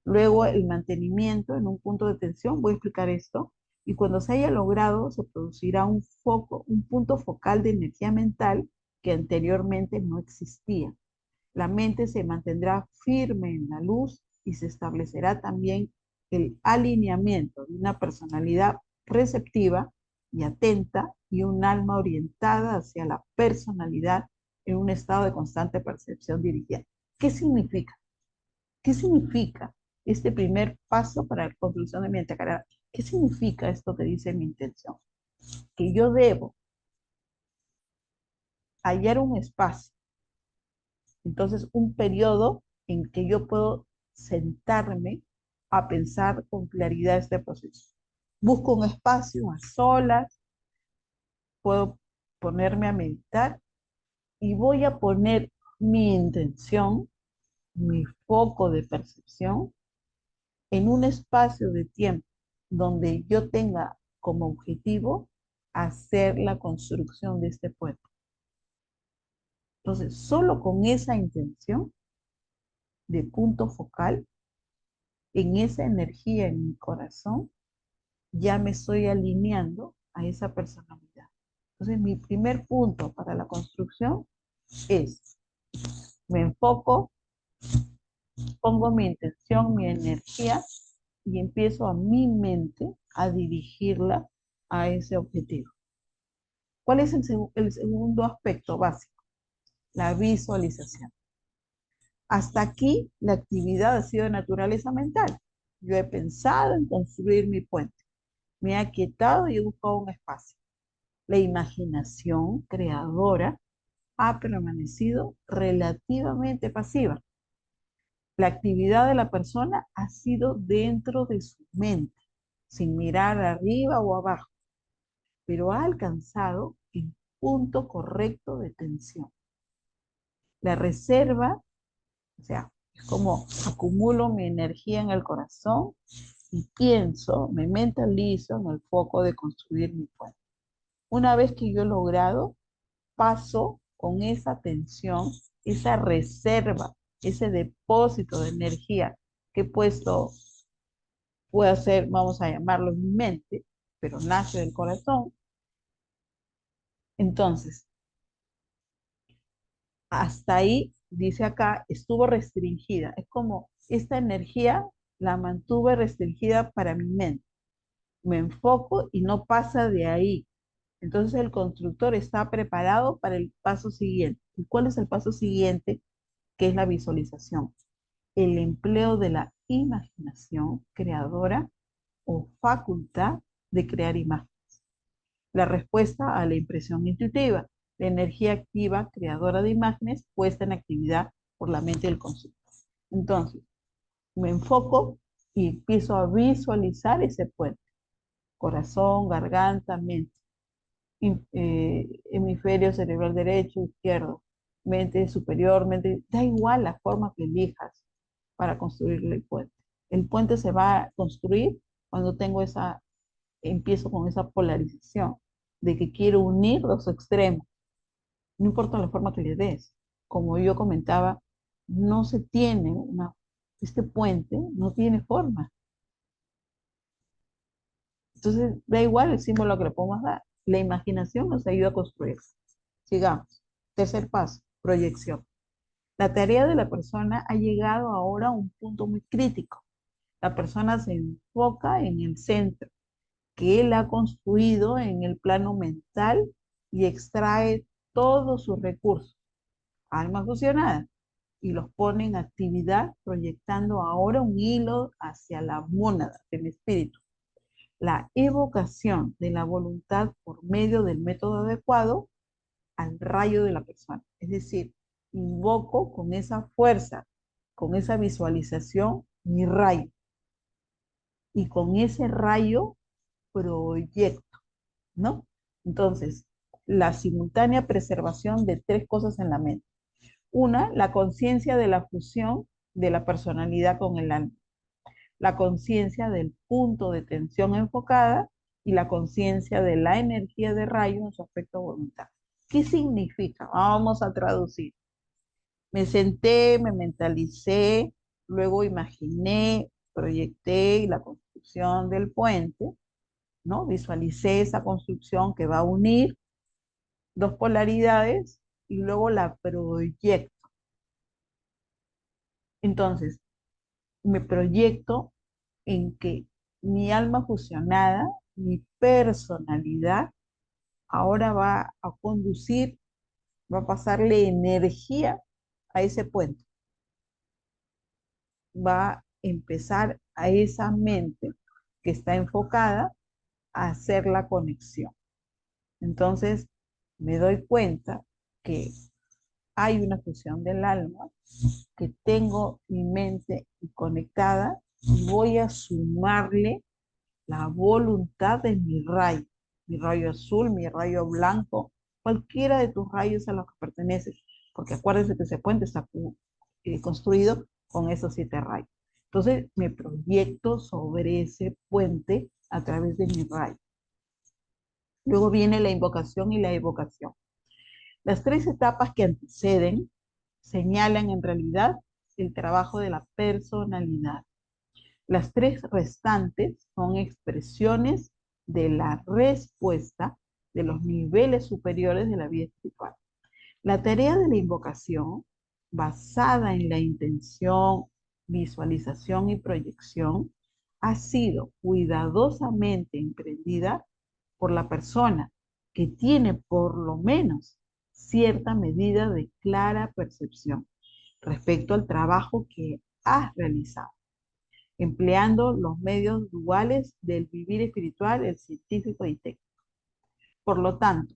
Luego el mantenimiento en un punto de tensión, voy a explicar esto, y cuando se haya logrado se producirá un foco, un punto focal de energía mental que anteriormente no existía. La mente se mantendrá firme en la luz y se establecerá también el alineamiento de una personalidad receptiva y atenta y un alma orientada hacia la personalidad en un estado de constante percepción dirigida. ¿Qué significa? ¿Qué significa este primer paso para la construcción de mi mente? ¿Qué significa esto que dice mi intención? Que yo debo hallar un espacio, entonces un periodo en que yo puedo sentarme a pensar con claridad este proceso. Busco un espacio a solas, puedo ponerme a meditar y voy a poner mi intención, mi foco de percepción en un espacio de tiempo donde yo tenga como objetivo hacer la construcción de este puente. Entonces, solo con esa intención de punto focal, en esa energía en mi corazón, ya me estoy alineando a esa personalidad. Entonces, mi primer punto para la construcción es, me enfoco, pongo mi intención, mi energía y empiezo a mi mente a dirigirla a ese objetivo. ¿Cuál es el segundo aspecto básico? La visualización. Hasta aquí la actividad ha sido de naturaleza mental. Yo he pensado en construir mi puente, me he aquietado y he buscado un espacio. La imaginación creadora ha permanecido relativamente pasiva. La actividad de la persona ha sido dentro de su mente, sin mirar arriba o abajo, pero ha alcanzado el punto correcto de tensión. La reserva, o sea, es como acumulo mi energía en el corazón y pienso, me mentalizo en el foco de construir mi puente. Una vez que yo he logrado, paso con esa tensión, esa reserva, ese depósito de energía que he puesto, puede ser, vamos a llamarlo en mi mente, pero nace del corazón. Entonces, hasta ahí, dice acá, estuvo restringida. Es como esta energía la mantuve restringida para mi mente. Me enfoco y no pasa de ahí. Entonces el constructor está preparado para el paso siguiente. ¿Y cuál es el paso siguiente? Que es la visualización. El empleo de la imaginación creadora o facultad de crear imágenes. La respuesta a la impresión intuitiva, la energía activa creadora de imágenes puesta en actividad por la mente del constructor. Entonces, me enfoco y empiezo a visualizar ese puente. Corazón, garganta, mente. Hemisferio cerebral derecho, izquierdo, mente superior, mente, da igual la forma que elijas para construir el puente. El puente se va a construir cuando empiezo con esa polarización de que quiero unir los extremos, no importa la forma que le des. Como yo comentaba, no se tiene este puente no tiene forma. Entonces, da igual el símbolo que le podemos dar. La imaginación nos ayuda a construir. Sigamos. Tercer paso, proyección. La tarea de la persona ha llegado ahora a un punto muy crítico. La persona se enfoca en el centro que él ha construido en el plano mental y extrae todos sus recursos, alma fusionada, y los pone en actividad, proyectando ahora un hilo hacia la mónada del espíritu. La evocación de la voluntad por medio del método adecuado al rayo de la persona. Es decir, invoco con esa fuerza, con esa visualización, mi rayo. Y con ese rayo proyecto, ¿no? Entonces, la simultánea preservación de tres cosas en la mente. Una, la conciencia de la fusión de la personalidad con el alma. la conciencia del punto de tensión enfocada y la conciencia de la energía de rayo en su aspecto voluntad. ¿Qué significa? Vamos a traducir. Me senté, me mentalicé, luego imaginé, proyecté la construcción del puente, ¿no? Visualicé esa construcción que va a unir dos polaridades y luego la proyecto. Entonces, me proyecto en que mi alma fusionada, mi personalidad, ahora va a conducir, va a pasarle energía a ese puente. Va a empezar a esa mente que está enfocada a hacer la conexión. Entonces, me doy cuenta que hay una fusión del alma, que tengo mi mente conectada, y voy a sumarle la voluntad de mi rayo azul, mi rayo blanco, cualquiera de tus rayos a los que perteneces, porque acuérdense que ese puente está construido con esos 7 rayos. Entonces me proyecto sobre ese puente a través de mi rayo. Luego viene la invocación y la evocación. Las 3 etapas que anteceden señalan en realidad el trabajo de la personalidad. Las 3 restantes son expresiones de la respuesta de los niveles superiores de la vida espiritual. La tarea de la invocación, basada en la intención, visualización y proyección, ha sido cuidadosamente emprendida por la persona que tiene por lo menos cierta medida de clara percepción respecto al trabajo que has realizado, empleando los medios duales del vivir espiritual, el científico y técnico. Por lo tanto,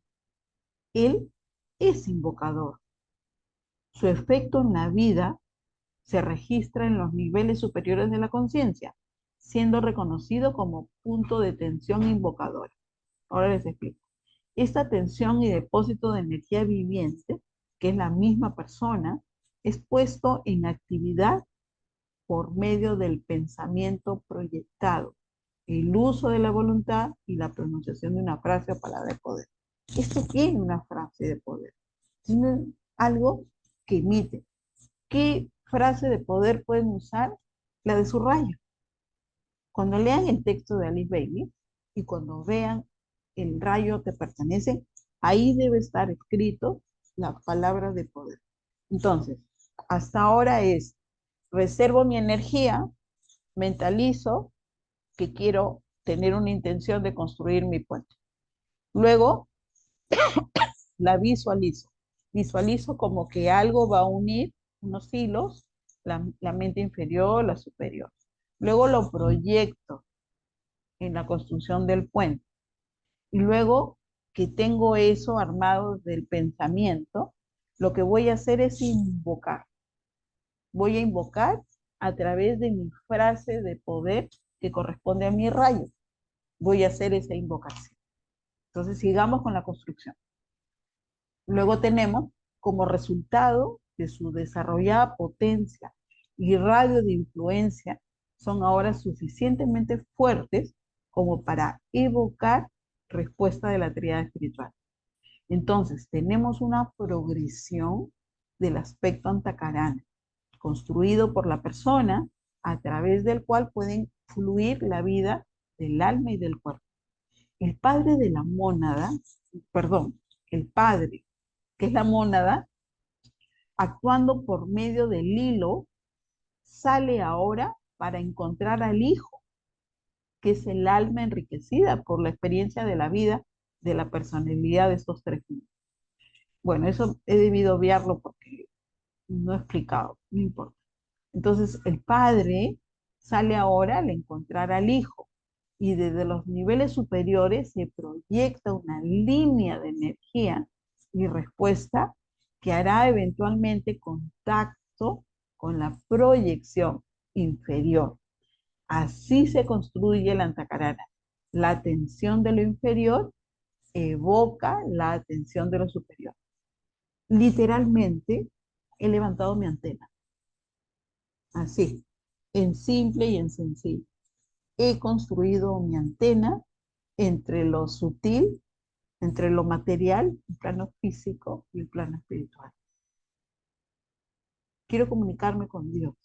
él es invocador. Su efecto en la vida se registra en los niveles superiores de la conciencia, siendo reconocido como punto de tensión invocadora. Ahora les explico. Esta tensión y depósito de energía viviente, que es la misma persona, es puesto en actividad por medio del pensamiento proyectado, el uso de la voluntad y la pronunciación de una frase o palabra de poder. Esto tiene una frase de poder, tiene algo que emite. ¿Qué frase de poder pueden usar? La de su rayo. Cuando lean el texto de Alice Bailey y cuando vean el rayo que pertenece, ahí debe estar escrito la palabra de poder. Entonces, hasta ahora es, reservo mi energía, mentalizo que quiero tener una intención de construir mi puente. Luego la visualizo. Visualizo como que algo va a unir unos hilos, la mente inferior, la superior. Luego lo proyecto en la construcción del puente. Y luego que tengo eso armado del pensamiento, lo que voy a hacer es invocar. Voy a invocar a través de mi frase de poder que corresponde a mi rayo. Voy a hacer esa invocación. Entonces sigamos con la construcción. Luego tenemos como resultado de su desarrollada potencia y radio de influencia son ahora suficientemente fuertes como para evocar respuesta de la tríada espiritual. Entonces, tenemos una progresión del aspecto antacarana, construido por la persona, a través del cual pueden fluir la vida del alma y del cuerpo. El padre de la mónada, perdón, el padre, que es la mónada, actuando por medio del hilo, sale ahora para encontrar al hijo, que es el alma enriquecida por la experiencia de la vida, de la personalidad de estos 3 niños. Bueno, eso he debido obviarlo porque no he explicado, no importa. Entonces, el padre sale ahora al encontrar al hijo y desde los niveles superiores se proyecta una línea de energía y respuesta que hará eventualmente contacto con la proyección inferior. Así se construye la antacarana. La atención de lo inferior evoca la atención de lo superior. Literalmente he levantado mi antena. Así. en simple y en sencillo. He construido mi antena entre lo sutil, entre lo material, el plano físico y el plano espiritual. Quiero comunicarme con Dios.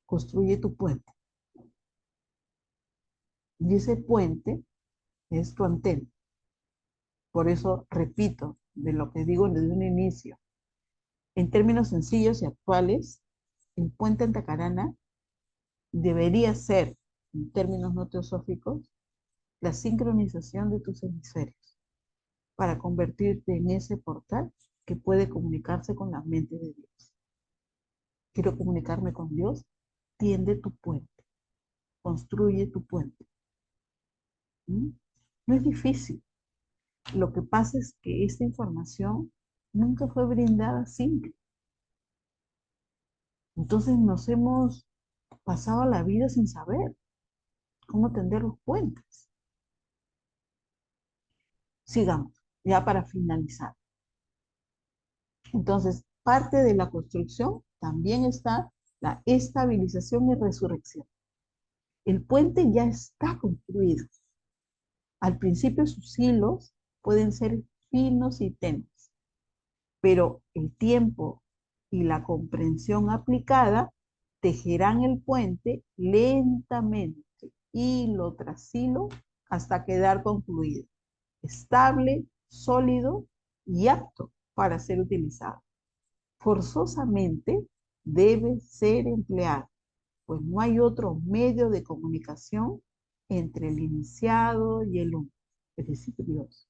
Construye tu puente. Y ese puente es tu antena. Por eso repito de lo que digo desde un inicio. En términos sencillos y actuales, el puente en Tacarana debería ser, en términos no teosóficos, la sincronización de tus hemisferios para convertirte en ese portal que puede comunicarse con la mente de Dios. Quiero comunicarme con Dios, tiende tu puente, construye tu puente. ¿Mm? No es difícil. Lo que pasa es que esta información nunca fue brindada simple. Entonces nos hemos pasado la vida sin saber cómo tender los puentes. Sigamos, ya para finalizar. Entonces, parte de la construcción también está la estabilización y resurrección. El puente ya está construido. Al principio sus hilos pueden ser finos y tenues, pero el tiempo y la comprensión aplicada tejerán el puente lentamente, hilo tras hilo, hasta quedar concluido, estable, sólido y apto para ser utilizado. Forzosamente debe ser empleado, pues no hay otro medio de comunicación entre el iniciado y el uno, es decir, Dios,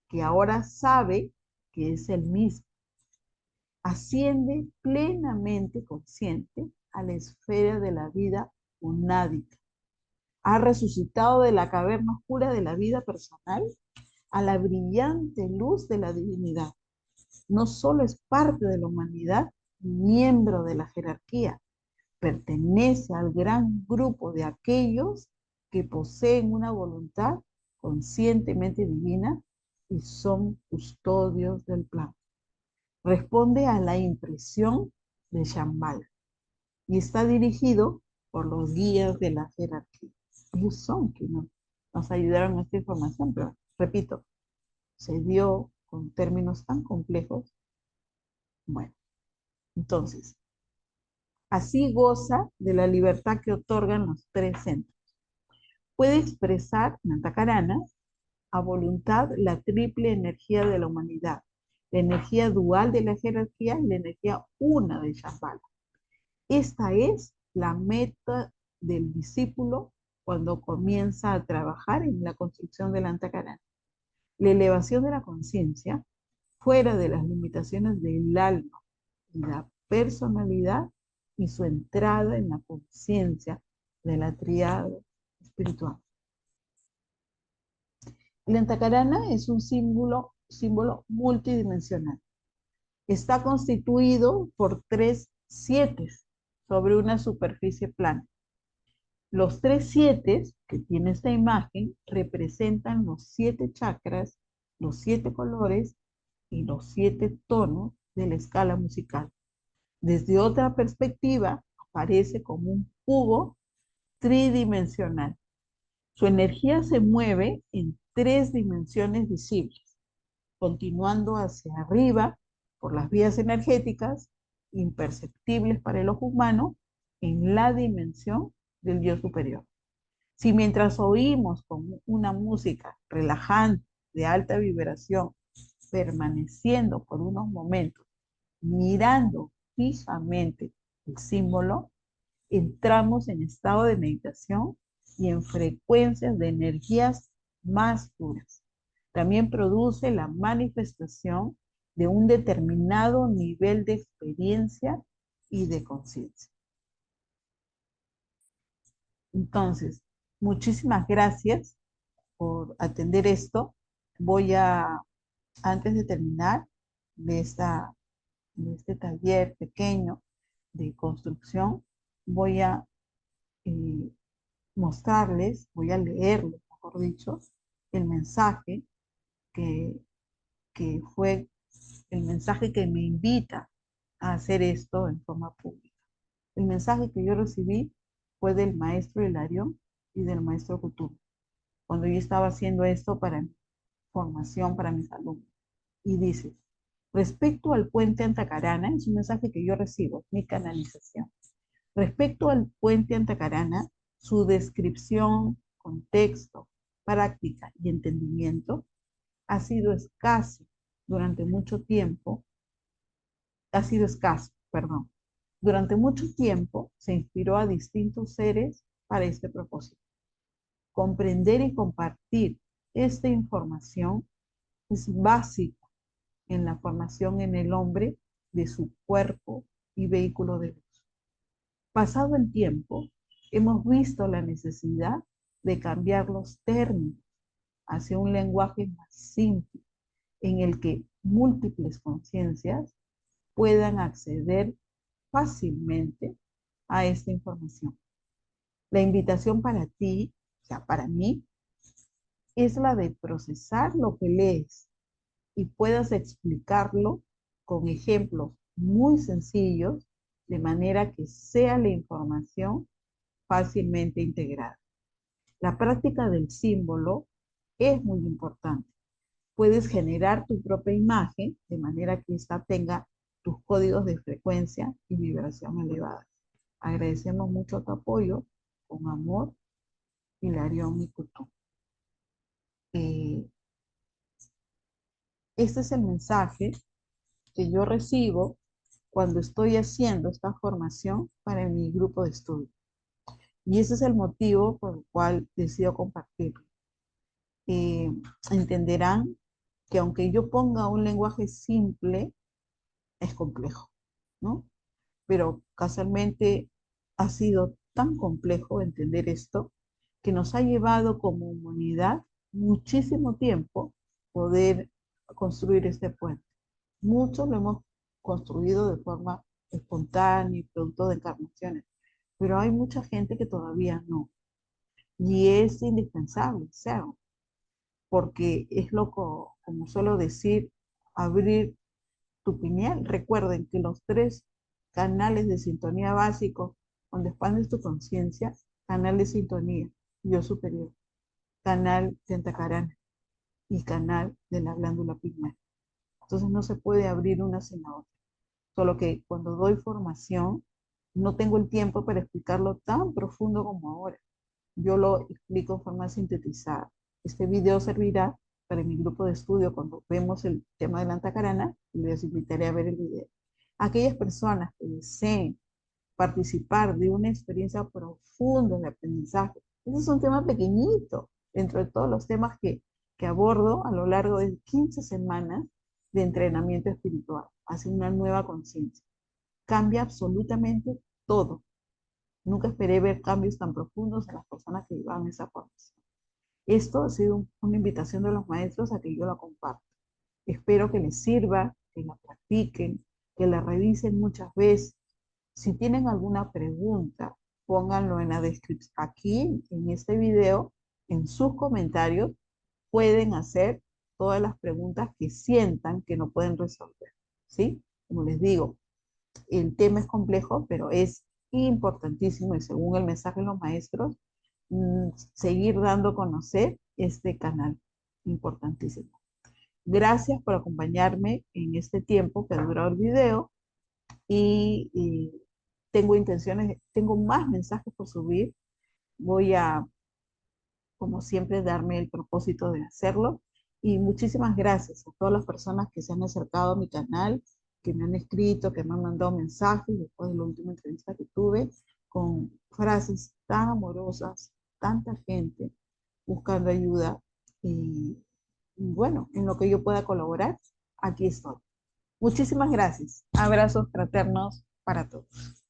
que ahora sabe que es el mismo. Asciende plenamente consciente a la esfera de la vida unádica. Ha resucitado de la caverna oscura de la vida personal a la brillante luz de la divinidad. No solo es parte de la humanidad, miembro de la jerarquía, pertenece al gran grupo de aquellos que poseen una voluntad conscientemente divina y son custodios del plan. Responde a la impresión de Shambhala y está dirigido por los guías de la jerarquía. Ellos son quienes nos ayudaron a esta información, pero repito, se dio con términos tan complejos. Bueno, entonces, así goza de la libertad que otorgan los tres centros. Puede expresar en Antacarana a voluntad la triple energía de la humanidad, la energía dual de la jerarquía y la energía una de Shambhala. Esta es la meta del discípulo cuando comienza a trabajar en la construcción del Antacarana. La elevación de la conciencia fuera de las limitaciones del alma y la personalidad y su entrada en la conciencia de la tríada espiritual. El Antacarana es un símbolo multidimensional. Está constituido por 3 sietes sobre una superficie plana. Los 3 sietes que tiene esta imagen representan los 7 chakras, los 7 colores y los 7 tonos de la escala musical. Desde otra perspectiva, aparece como un cubo tridimensional. Su energía se mueve en 3 dimensiones visibles, continuando hacia arriba por las vías energéticas imperceptibles para el ojo humano en la dimensión del Dios superior. Si mientras oímos con una música relajante de alta vibración, permaneciendo por unos momentos, mirando fijamente el símbolo, entramos en estado de meditación y en frecuencias de energías más puras. También produce la manifestación de un determinado nivel de experiencia y de conciencia. Entonces, muchísimas gracias por atender esto. Voy a, antes de terminar de, de este taller pequeño de construcción, voy a eh, mostrarles, voy a leerles, mejor dicho, el mensaje que, que fue el mensaje que me invita a hacer esto en forma pública. El mensaje que yo recibí fue del maestro Hilarión y del maestro Couture, cuando yo estaba haciendo esto para mi formación para mis alumnos. Y dice, respecto al puente Antacarana, es un mensaje que yo recibo, mi canalización. Respecto al puente Antacarana, su descripción, contexto, práctica y entendimiento ha sido escaso durante mucho tiempo, ha sido escaso, perdón. Durante mucho tiempo se inspiró a distintos seres para este propósito. Comprender y compartir esta información es básico en la formación en el hombre de su cuerpo y vehículo de luz. Pasado el tiempo, hemos visto la necesidad de cambiar los términos hacia un lenguaje más simple, en el que múltiples conciencias puedan acceder fácilmente a esta información. La invitación para ti, o sea, para mí, es la de procesar lo que lees y puedas explicarlo con ejemplos muy sencillos, de manera que sea la información fácilmente integrada. La práctica del símbolo es muy importante. Puedes generar tu propia imagen de manera que ésta tenga tus códigos de frecuencia y vibración elevadas. Agradecemos mucho tu apoyo. Con amor, Hilarión y Couture. Este es el mensaje que yo recibo cuando estoy haciendo esta formación para mi grupo de estudio. Y ese es el motivo por el cual decido compartirlo. Eh, Entenderán que aunque yo ponga un lenguaje simple, es complejo, ¿no? Pero casualmente ha sido tan complejo entender esto que nos ha llevado como humanidad muchísimo tiempo poder construir este puente. Muchos lo hemos construido de forma espontánea y producto de encarnaciones, pero hay mucha gente que todavía no. Y es indispensable hacerlo, porque es loco, como suelo decir, abrir tu pineal. Recuerden que los tres canales de sintonía básicos, donde expandes tu conciencia, canal de sintonía, yo superior, canal tentacarana y canal de la glándula pineal. Entonces no se puede abrir una sin la otra. Solo que cuando doy formación, no tengo el tiempo para explicarlo tan profundo como ahora. Yo lo explico en forma sintetizada. Este video servirá para mi grupo de estudio cuando vemos el tema de la antacarana y les invitaré a ver el video. Aquellas personas que deseen participar de una experiencia profunda de aprendizaje, ese es un tema pequeñito dentro de todos los temas que abordo a lo largo de 15 semanas de entrenamiento espiritual hacia una nueva conciencia. Cambia absolutamente todo. Nunca esperé ver cambios tan profundos en las personas que llevan esa formación. Esto ha sido una invitación de los maestros a que yo la comparta. Espero que les sirva, que la practiquen, que la revisen muchas veces. Si tienen alguna pregunta, pónganlo en la descripción. Aquí, en este video, en sus comentarios, pueden hacer todas las preguntas que sientan que no pueden resolver. ¿Sí? Como les digo, el tema es complejo, pero es importantísimo y según el mensaje de los maestros, seguir dando a conocer este canal. Importantísimo. Gracias por acompañarme en este tiempo que ha durado el video y tengo intenciones, tengo más mensajes por subir. Voy a, como siempre, darme el propósito de hacerlo. Y muchísimas gracias a todas las personas que se han acercado a mi canal, que me han escrito, que me han mandado mensajes después de la última entrevista que tuve, con frases tan amorosas, tanta gente buscando ayuda. Y bueno, en lo que yo pueda colaborar, aquí estoy. Muchísimas gracias. Abrazos fraternos para todos.